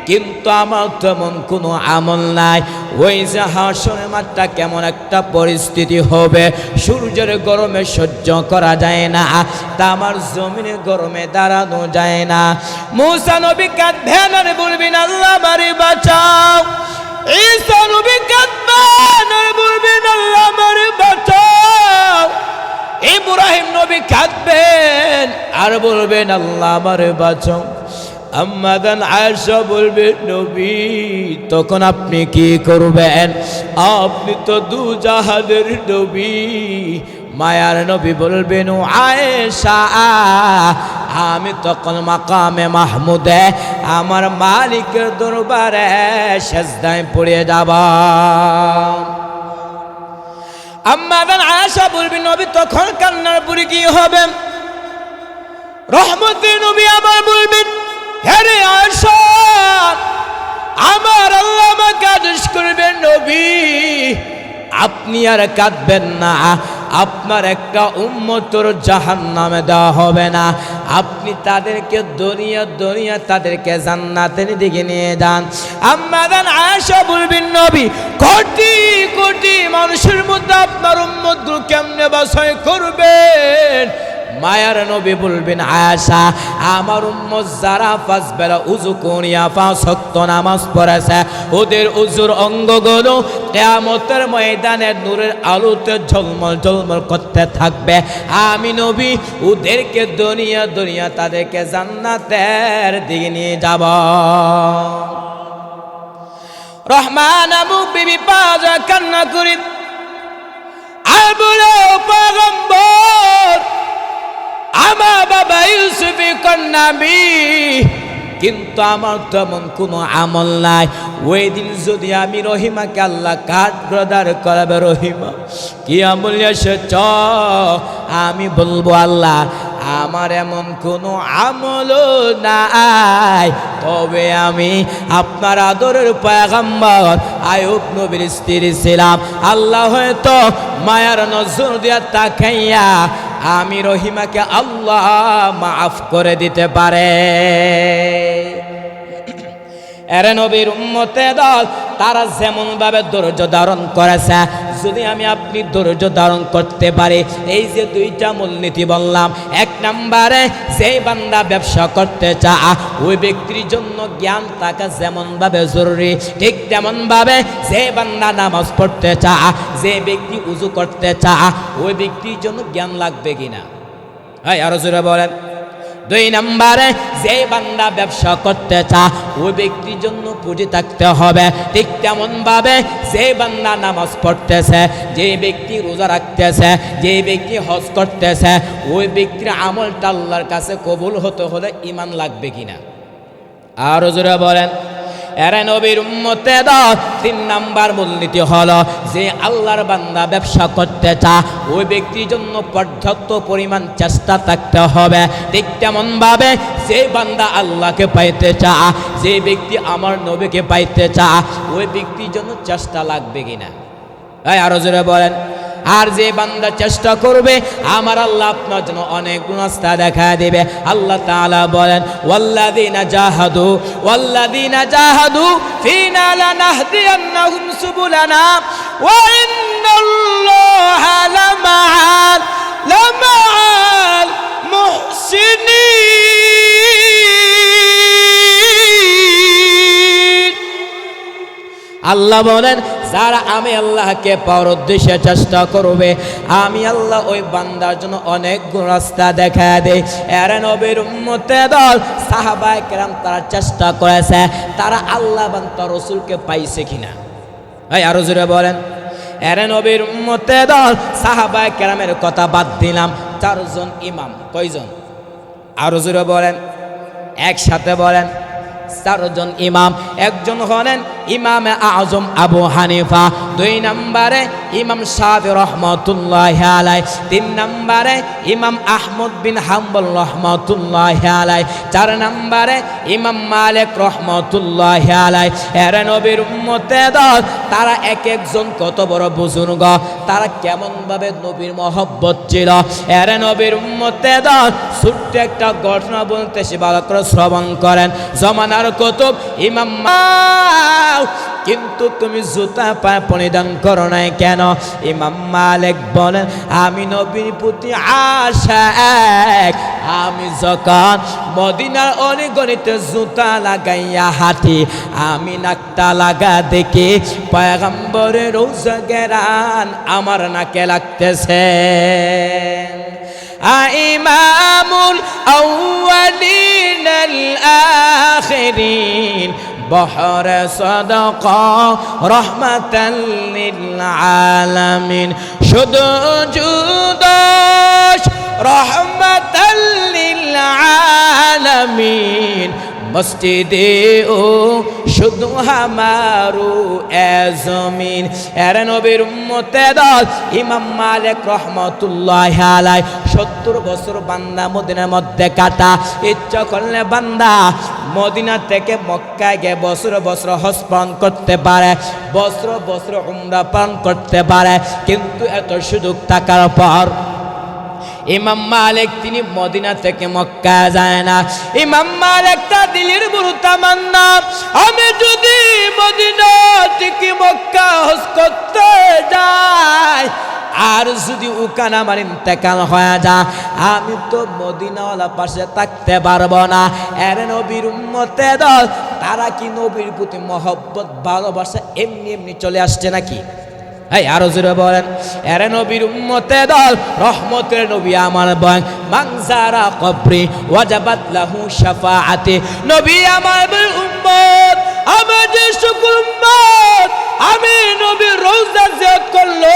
কিন্তু আমার তেমন কোনো আমল নাই। ওই যে হাসরের মাঠটা কেমন একটা পরিস্থিতি হবে, সূর্যের গরমে সহ্য করা যায় না, তা আমার জমিনের গরমে দাঁড়ানো যায় না। মুসা নবী কাঁদবেন আর বলবেন আল্লাহ আমারে বাঁচাও। ঈসা নবী কাঁদবেন আর বলবেন আল্লাহ আমারে বাঁচাও। ইব্রাহিম নবী কাঁদবেন আর বলবেন আল্লাহ আমারে বাঁচাও। আম্মাদান আয়েশা বলবেন নবী তখন আপনি কি করবেন? আপনি তো দু জাহানের নবী। মায়ার নবী বলবেন ও আয়েশা আমি তখন মাকামে মাহমুদে আমার মালিকের দরবারে সেজদায় পড়ে যাব। আম্মাদান আয়েশা বলবেন নবী তখন কান্নার পরে কি হবে? রহমতের নবী আমার বলবেন হে আয়েশা আমার আল্লাহ আমাকে আদেশ করবেন নবী আপনি আর কাঁদবেন না, আপনার একটা উম্মতর জাহান্নামে দেওয়া হবে না, আপনি তাদেরকে দুনিয়া তাদেরকে জান্নাতের দিকে নিয়ে যান। আম্মাদান আয়েশা বলবেন নবী কোটি কোটি মানুষের মধ্যে আপনার উম্মতগুলো কেমনে বাছাই করবেন? মায়ার নবী বলবেন আয়েশা আমার উম্মত যারা পাঁচ বেলা উযু করিয়া পাঁচ ওয়াক্ত নামাজ পড়েছে ওদের উযুর অঙ্গগুলো কিয়ামতের ময়দানে নূরের আলোতে ঝলমল ঝলমল করতে থাকবে। আমি নবী ওদেরকে দুনিয়া তাদেরকে জান্নাতের দিকে নিয়ে যাব। রহমান আমুক বিবি পাজা কান্না করি আর বলে পয়গম্বর আমার বাবা ইউসুফের কন্যা আমি, কিন্তু আমার তেমন কোনো আমল নাই। ওই দিন যদি আমি রহিমাকে আল্লাহ কাঠ গ্রদার করাবে রহিমা কি আমল এসেছ? আমি বলবো আল্লাহ আমার এমন কোনো আমল নাই, তবে আমি আপনার আদরের পয়গম্বর আয়ুব নবীর স্ত্রী ছিলাম। আল্লাহ হয়তো মায়ার নজর দিয়া তাকাইয়া আমি রহিমাকে আল্লাহ মাফ করে দিতে পারে। এর নবীর উম্মতে দল তারা যেমন ভাবে ধৈর্য ধারণ করেছে, যদি আমি আপনি ধৈর্য ধারণ করতে পারি, এই যে দুইটা মূলনীতি বললাম, এক নম্বরে যেই বান্দা ব্যবসা করতে চায় ওই ব্যক্তির জন্য জ্ঞান থাকা যেমন ভাবে জরুরি, ঠিক তেমন ভাবে যে বান্দা নামাজ পড়তে চায়, যে ব্যক্তি উযু করতে চায় ওই ব্যক্তির জন্য জ্ঞান লাগবে কিনা? হ্যাঁ আরো জোরে বলেন। দুই নম্বরে যে বান্দা ব্যবসা করতে চায় ওই ব্যক্তির জন্য পুঁজি থাকতে হবে, ঠিক তেমন ভাবে যে বান্দা নামাজ পড়তেছে, যে ব্যক্তি রোজা রাখতেছে, যে ব্যক্তি হজ করতেছে ওই ব্যক্তির আমলটা আল্লাহর কাছে কবুল হতে হলে ঈমান লাগবে কিনা? আরো জোরে বলেন। এর নবীর উম্মতে দাও তিন নাম্বার মূলনীতি হলো যে আল্লাহর বান্দা ব্যবসা করতে চায় ওই ব্যক্তির জন্য পর্যাপ্ত পরিমাণ চেষ্টা থাকতে হবে, ঠিক তেমন ভাবে যে বান্দা আল্লাহকে পাইতে চায়, যে ব্যক্তি আমার নবীকে পাইতে চায় ওই ব্যক্তির জন্য চেষ্টা লাগবে কিনা? এই আরো জোরে বলেন। আর যে বান্দা চেষ্টা করবে আমার আল্লাহ আপনার জন্য অনেক রাস্তা দেখা দেবে। আল্লাহ তাআলা বলেন ওয়াল্লাযীনা জাহাদু ফীনা লানাহদিয়ান্নাহুম সুবুলানা ওয়া ইন্নাল্লাহা লামা'আল মুহসিনিন। আল্লাহ বলেন যারা আমি আল্লাহকে পাওয়ার উদ্দেশ্যে চেষ্টা করবে আমি আল্লাহ ওই বান্দার জন্য অনেক রাস্তা দেখা দেয়। এর নবীর উম্মতে দল সাহাবায়ে কেরাম তারা চেষ্টা করেছে তারা আল্লাহ বান্দা রাসূলকে পাইছে কিনা? এই আরো জোরে বলেন। এরে নবীর উম্মতে দল সাহাবায়ে কেরামের কথা বাদ দিলাম, চারজন ইমাম। কয়জন? আরো জোরে বলেন, একসাথে বলেন। চারজন ইমাম। একজন হলেন ইমামে আজম আবু হানিফা, 2 নম্বরে ইমাম শাফি রহমাতুল্লাহি আলাইহি, 3 নম্বরে ইমাম আহমদ বিন হাম্বল রহমাতুল্লাহি আলাইহি, 4 নম্বরে ইমাম মালিক রহমাতুল্লাহি আলাইহি। এর নবীর উম্মতে দল তারা এক একজন কত বড় বুজুর্গ, তারা কেমন ভাবে নবীর মহব্বত ছিল। এর নবীর উম্মতে দল ছোট্ট একটা ঘটনা বলতেছি, ভালো করে শ্রবণ করেন। জমানার কুতুব ইমাম, কিন্তু তুমি জুতা পায়ে পরিধান করো নাই কেন? ইমাম মালিক বলেন, আমি নবীর প্রতি আশাক, আমি যখন মদিনার অলিগলিতে জুতা লাগাইয়া হাঁটি, আমি নাকটা লাগা দেখি পয়গম্বরের রওজা গেরান আমার নাকে লাগতেছে। ইমামুল আউয়ালিন আল আখিরিন বহর সাদাকা রহমাতাল লিল আলামিন, শুধু জুদোশ রহমাতাল লিল আলামিন, মসজিদে ও শুধু হামারু এ জমিন। এর নবীর উম্মতে দল ইমাম মালিক রহমাতুল্লাহি আলাইহি 70 বছর বান্দা মদিনার মধ্যে কাটা। ইচ্ছা করলে বান্দা মদিনা থেকে মক্কায় গিয়ে বছর বছর হজ পালন করতে পারে, বছর বছর উমরা পালন করতে পারে, কিন্তু এত সুযোগ থাকার পর ইমাম মালিক তিনি মদিনা থেকে মক্কা যায় না। ইমাম মালিক তার দিলের বড় তামান্না, আমি যদি মদিনা থেকে মক্কা হজ করতে যাই, আর যদি ওখানে আমার ইন্তেকাল হয়ে যায়, আমি তো মদিনাওয়ালা পাশে থাকতে পারবো না। এর নবীর উম্মতে দল তারা কি নবীর প্রতি মহব্বত ভালোবাসা এমনি এমনি চলে আসছে নাকি? এই আরো জোরে বলেন। এর নবীর উম্মতে দল রহমতের নবী আমার বলেন, মানজারা কবরি ওয়াজাবাত লাহু শাফাআতি। নবী আমার উম্মত, আমার যে সকল উম্মত আমি নবীর রওজা জিয়ারত করলো,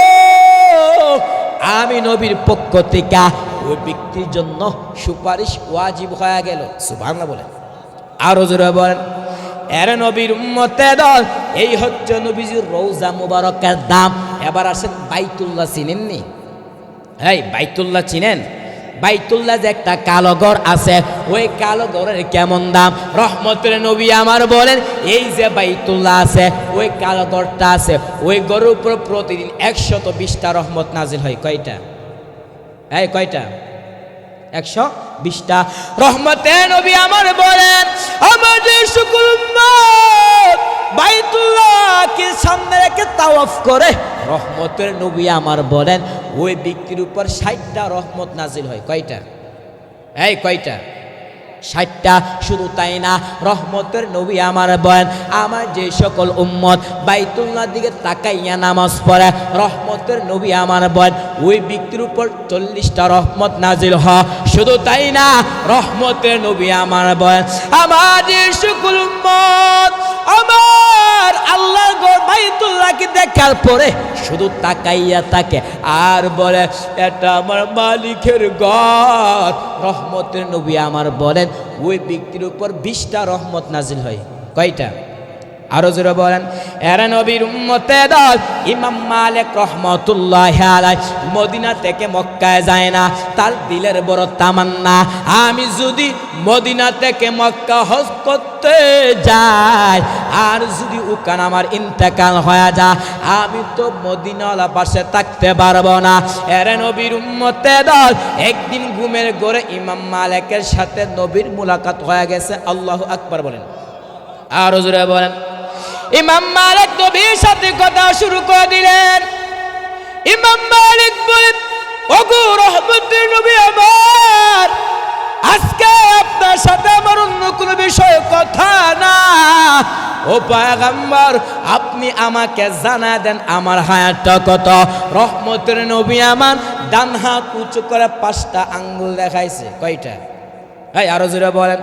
আমি নবীর পক্ষ থেকে ওই ব্যক্তির জন্য সুপারিশ ওয়াজিব হয়ে গেল। সুবহানাল্লাহ বলেন, আরো জোরে বলেন। এর নবীর উম্মতে দল এই হচ্ছে নবীজির রওজা মুবারকের দাম। এবার আসেন বাইতুল্লাহ, চিনেননি? এই বাইতুল্লাহ চিনেন? বাইতুল্লাহ যে একটা কালো ঘর আছে, ওই কালো ঘরের কেমন দাম? রহমতের নবী আমার বলেন, এই যে বাইতুল্লাহ আছে, ওই কালো ঘরটা আছে, ওই ঘরের উপর প্রতিদিন 120টা রহমত নাজিল হয়। কয়টা? এই কয়টা? 120টা রহমতের নবী আমার বলেন, আমার যে সকল উম্মত বাইতুল্লাহকে সামনে রেখে তাওয়াফ করে, রহমতের নবী আমার বলেন ওই ব্যক্তির উপর 60টা রহমত নাজিল হয়। কয়টা? এই কয়টা? 60টা। শুধু তাই না, রহমতের নবী আমার বলেন, আমার যে সকল উম্মত বাইতুল্লাহর দিকে তাকাইয়া নামাজ পড়ে, রহমতের নবী আমার বলেন ওই ব্যক্তির উপর 40টা রহমত নাজিল হয়। শুধু তাই না, রহমতের নবী আমার বলেন, আমার যে সকল উম্মত আমার আল্লাহর ঘর বাইতুল্লাহকে দেখার পরে শুধু তাকাইয়া থাকে আর বলে, এটা আমার মালিকের ঘর, রহমতের নবী আমার বলেন ওই ব্যক্তির উপর 20টা রহমত নাজিল হয়। কয়টা? আরো জোরে বলেন। এর নবীর উম্মতে দল ইমাম মালিক রহমাতুল্লাহি আলাইহি মদিনা থেকে মক্কায় যায় না, তার দিলের বড় তামান্না, আমি যদি মদিনা থেকে মক্কা হজ করতে যাই, আর যদি ওখানে আমার ইন্তেকাল হয়ে যায়, আমি তো মদিনাওয়ালা পাশে থাকতে পারবো না। এর নবীর উম্মতে দল একদিন ঘুমের ঘরে ইমাম মালিকের সাথে নবীর মুলাকাত হয়ে গেছে। আল্লাহু আকবার বলেন, আরো জোরে বলেন। ইমাম মালিক নবীর সাথে কথা শুরু করে দিলেন। ইমাম মালিক বলেন, ওগো রহমতের নবী আমার, আজকে আপনার সাথে আমার অন্য কোনো বিষয়ে কথা না। ও পয়গম্বর, আপনি আমাকে জানা দেন আমার হায়াতটা কত? রহমতের নবী আমার ডান হাত উঁচু করে 5টা আঙ্গুল দেখাইছে। কয়টা? এই আরো জোরে বলেন।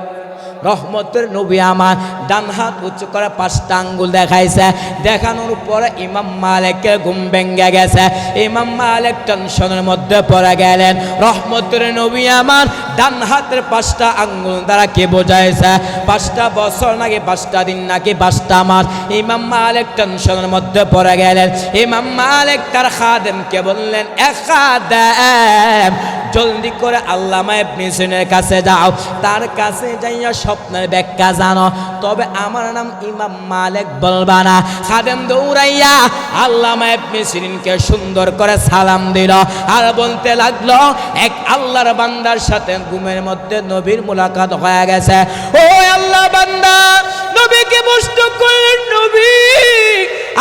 রহমতের নবী আমার ডান হাত উঁচু করে 5টা আঙ্গুল দেখাইছে। দেখানোর পরে ইমাম মালিকের ঘুম ভেঙে গেছে। ইমাম মালিক টেনশনের মধ্যে পড়ে গেলেন। রহমতের নবী আমার ডান হাতের 5টা আঙ্গুল দ্বারা কে বোঝাইছে? 5টা বছর নাকি 5টা দিন নাকি 5টা মাস? ইমাম মালিক টেনশনের মধ্যে পড়ে গেলেন। ইমাম মালিক তার খাদেমকে বললেন, খাদেম জলদি করে আল্লামা ইবনে সিরিনের কাছে যাও, তার কাছে যাইয়া স্বপ্নের ব্যাখ্যা জানো, তবে আমার নাম ইমাম মালিক বলবা না। খাদেম দৌড়াইয়া আল্লামা ইবনে সিরিনকে সুন্দর করে সালাম দিল আর বলতে লাগলো, এক আল্লাহর বান্দার সাথে ঘুমের মধ্যে নবীর মুলাকাত হয়ে গেছে। ও আল্লাহ বান্দা নবীকে প্রশ্ন করলেন, নবী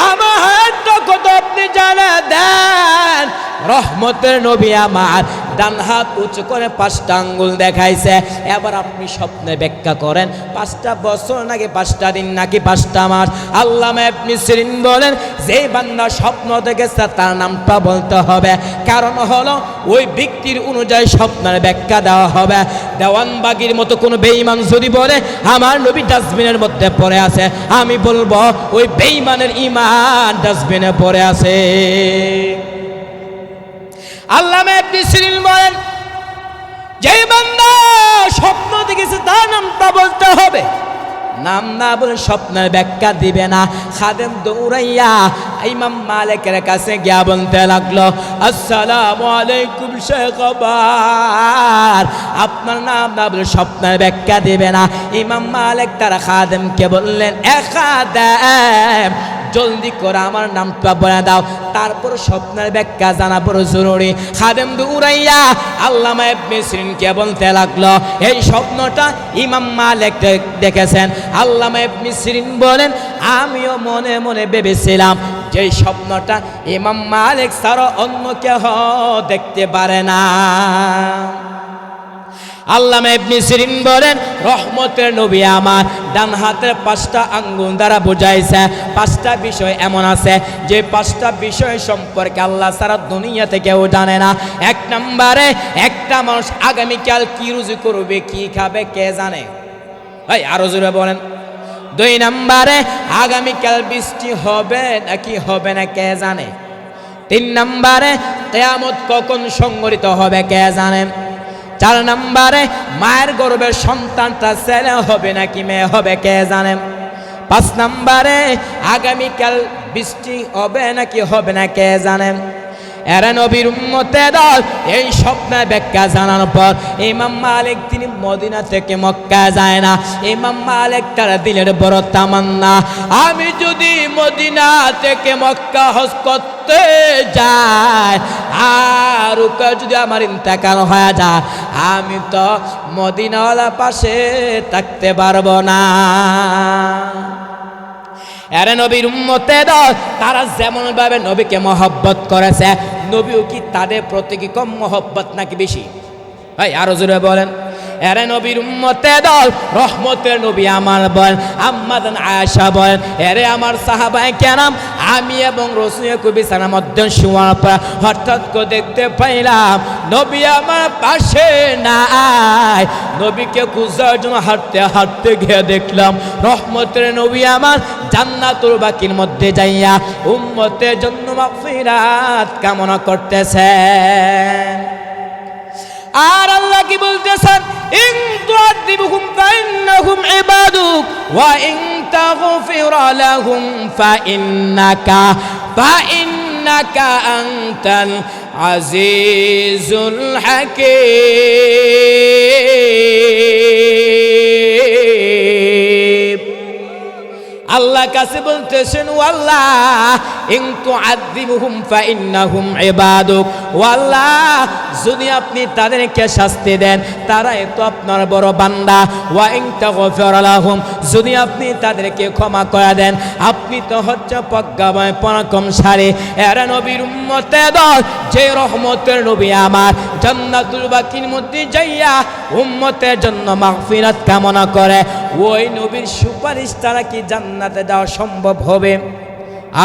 আমার হাতটা কত আপনি জানা দেন? রহমতের নবী আমার ডান হাত উঁচু করে 5টা আঙ্গুল দেখাইছে। এবার আপনি স্বপ্নে ব্যাখ্যা করেন 5টা বছর নাকি 5টা দিন নাকি 5টা মাস? আল্লামা ইবনে সিরিন বলেন, যে বান্দা স্বপ্ন দেখেছে তার নামটা বলতে হবে, কারণ হলো ওই ব্যক্তির অনুযায়ী স্বপ্নের ব্যাখ্যা দেওয়া হবে। দেওয়ানবাগির মতো কোনো বেঈমান যদি বলে আমার নবী ডাস্টবিনের মধ্যে পড়ে আছে, আমি বলবো ওই বেঈমানের ঈমান ডাস্টবিনে পড়ে আছে। আল্লামা ইবনে সিরিন বলেন, যে বান্দা স্বপ্ন দেখেছে তার নামটা বলতে হবে, নাম না বলে স্বপ্নের ব্যাখ্যা দিবে না। খাদেম দৌড়াইয়া ইমাম মালিকের কাছে গিয়া বলতে লাগলো, আসসালামু আলাইকুম শেখ আবার, আপনার নাম না বলে স্বপ্নের ব্যাখ্যা দিবে না। ইমাম মালিক তার খাদেমকে বললেন, খাদেম জলদি করে আমার নামটা বলে দাও, তারপর স্বপ্নের ব্যাখ্যা জানা বড় জরুরি। খাদেম দৌড়াইয়া আল্লামা ইবনে সিরিনকে বলতে লাগলো, এই স্বপ্নটা ইমাম মালিক দেখেছেন। আল্লামা ইবনে সিরিন বলেন, আমিও মনে মনে ভেবেছিলাম যে স্বপ্নটা ইমাম মালিক ছাড়া অন্য কেউ দেখতে পারে না। আল্লামা ইবনে সিরিন বলেন, রহমতের নবী আমার ডান হাতের 5টা আঙ্গুল দ্বারা বোঝাইছে 5টা বিষয় এমন আছে যে 5টা বিষয় সম্পর্কে আল্লাহ সারা দুনিয়াতে কেউ জানে না। 1 নম্বরে একটা মানুষ আগামীকাল কি রুজি করবে, কি খাবে, কে জানে? ভাই আরো জোরে বলেন। 2 নম্বরে আগামীকাল বৃষ্টি হবে নাকি হবে না, কে জানে? 3 নম্বরে কিয়ামত কখন সংঘটিত হবে, কে জানে? 4 নম্বরে মায়ের গর্ভের সন্তানটা ছেলে হবে নাকি মেয়ে হবে, কে জানেন? 5 নম্বরে আগামীকাল বৃষ্টি হবে নাকি হবে না, কে জানেন? এরা নবীর উম্মতের দল। এই স্বপ্নের ব্যাখ্যা জানার পর ইমাম মালিক তিনি মদিনা থেকে মক্কা যায় না। ইমাম মালিক তার দিলের বড় তামান্না, আমি যদি মদিনা থেকে মক্কা হজ করতে যাই আর যদি আমার ইন্তেকাল হয়ে যায়, আমি তো মদিনাওয়ালা পাশে থাকতে পারবো না। এরা নবীর উম্মতের দল, তারা যেমন ভাবে নবীকে মহব্বত করেছে, নবীও কি তাদের প্রতি কি কম মহব্বত নাকি বেশি? ভাই আরো জোরে বলেন। এরা নবীর উম্মতের দল, রহমতের নবী আমার বলেন, আম্মা জান আয়েশা বলেন, এরে আমার সাহাবায়ে কেরাম, আমি এবং রাসূল বিছানার মধ্যে শোয়ার পর হঠাৎ করে দেখতে পাইলাম নবী আমার পাশে নাই। নবীকে খুঁজার জন্য হাঁটতে হাঁটতে গিয়ে দেখলাম রহমতের নবী আমার জান্নাতুল বাকির মধ্যে যাইয়া উম্মতের জন্য মাগফিরাত কামনা করতেছেন। আর আল্লাহ কি বলতেছেন, ইন তুআযিবহুম ফাইন্নাহুম ইবাদুক ওয়া ইন তাগফির লাহুম ফাইন্নাকা আনতাল আজিজুল হাকীম। আল্লাহ কাছে বলতেছেন, ও আল্লাহ ইন তুআযিবহুম ফাইন্নাহুম ইবাদুক, ও আল্লাহ যদি আপনি তাদেরকে শাস্তি দেন তারাই তো আপনার বড় বান্দা। ওয়া ইন তাগফির লাহুম, যদি আপনি তাদেরকে ক্ষমা করে দেন আপনি তো হচ্ছে প্রজ্ঞাময় পরাক্রমশালী। এরা নবীর উম্মতের দল, যে রহমতের নবী আমার জান্নাতুল বাকির মধ্যে যাইয়া উম্মতের জন্য মাগফিরাত কামনা করে, ওই নবীর সুপারিশ তারা কি জান্নাতে যাওয়া সম্ভব হবে?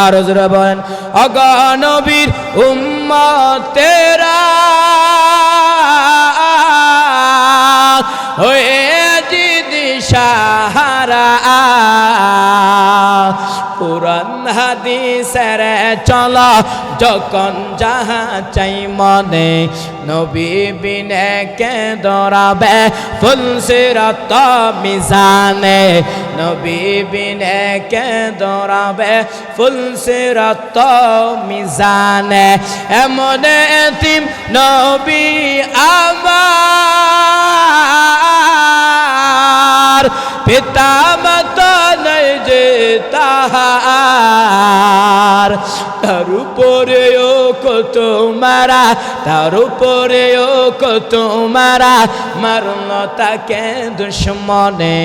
আর জোরে বলেন, ওগো নবীর উম্মতেরা হয়ে যদি ইশারা কুরআন হাদিসের চলো যখন যাহা চাই মনে নবী বিনে কে দরাবে ফুলসিরাত মিজানে নবী বিনে কে দরাবে ফুলসিরাত মিজানে এমন এতিম নবী আমার পিতা মাতা নাই যে তাহার তার উপরেও কত মারা তার উপরেও কত মারা মারল তাকে দুশ্মনে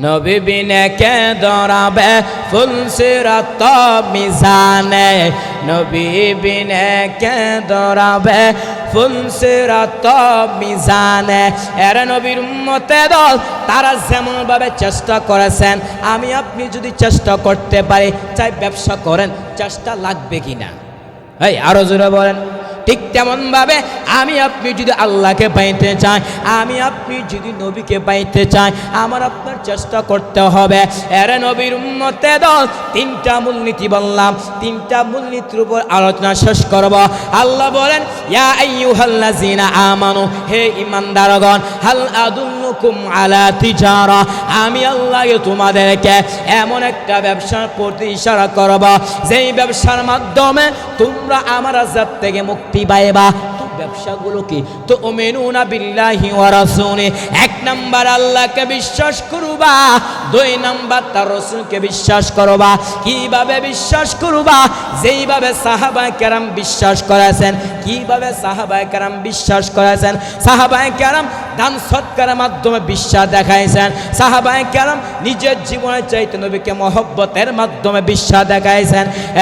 নবী বিনে কে দরাবে ফুলসিরাত মিজানে নবী বিনে কে দরাবে ফুলসিরাত মিজানে এর নবীর উম্মতে দল তারা যেমন ভাবে চেষ্টা করেছেন আমি আপনি যদি চেষ্টা করতে পারি চাই ব্যবসা করেন চেষ্টা লাগবে কিনা এই আরো জোরে বলেন ঠিক তেমন ভাবে আমি আপনি যদি আল্লাহকে পাইতে চাই আমি আপনি যদি নবীকে পাইতে চাই আমার আপনার চেষ্টা করতে হবে এর নবীর উম্মতে দল তিনটা মূলনীতি বললাম তিনটা মূলনীতির উপর আলোচনা শেষ করব আল্লাহ বলেন ইয়া আইয়ুহাল্লাযিনা আমানু হে ঈমানদারগণ হাল আদুল্লুকুম আলা তিজারা আমি আল্লাহ তোমাদেরকে এমন একটা ব্যবসার প্রতি ইশারা করব যেই ব্যবসার মাধ্যমে তোমরা আমার আযাব থেকে মুক্তি পাইবা ব্যবসাগুলো কি তো উমিনুনা বিল্লাহি ওয়া রাসূলি এক নাম্বার আল্লাহকে বিশ্বাস করবা দুই নাম্বার তার রাসূলকে বিশ্বাস করবা কিভাবে বিশ্বাস করবা যেইভাবে সাহাবায়ে কেরাম বিশ্বাস করেছেন কিভাবে সাহাবায়ে কেরাম বিশ্বাস করেছেন সাহাবায়ে কেরাম দান সৎকারের মাধ্যমে বিশ্বাস দেখাইছেন সাহাবায়ে কেরাম নিজের জীবনের চাইতে নবীকে মহব্বতের মাধ্যমে বিশ্বাস দেখাইছেন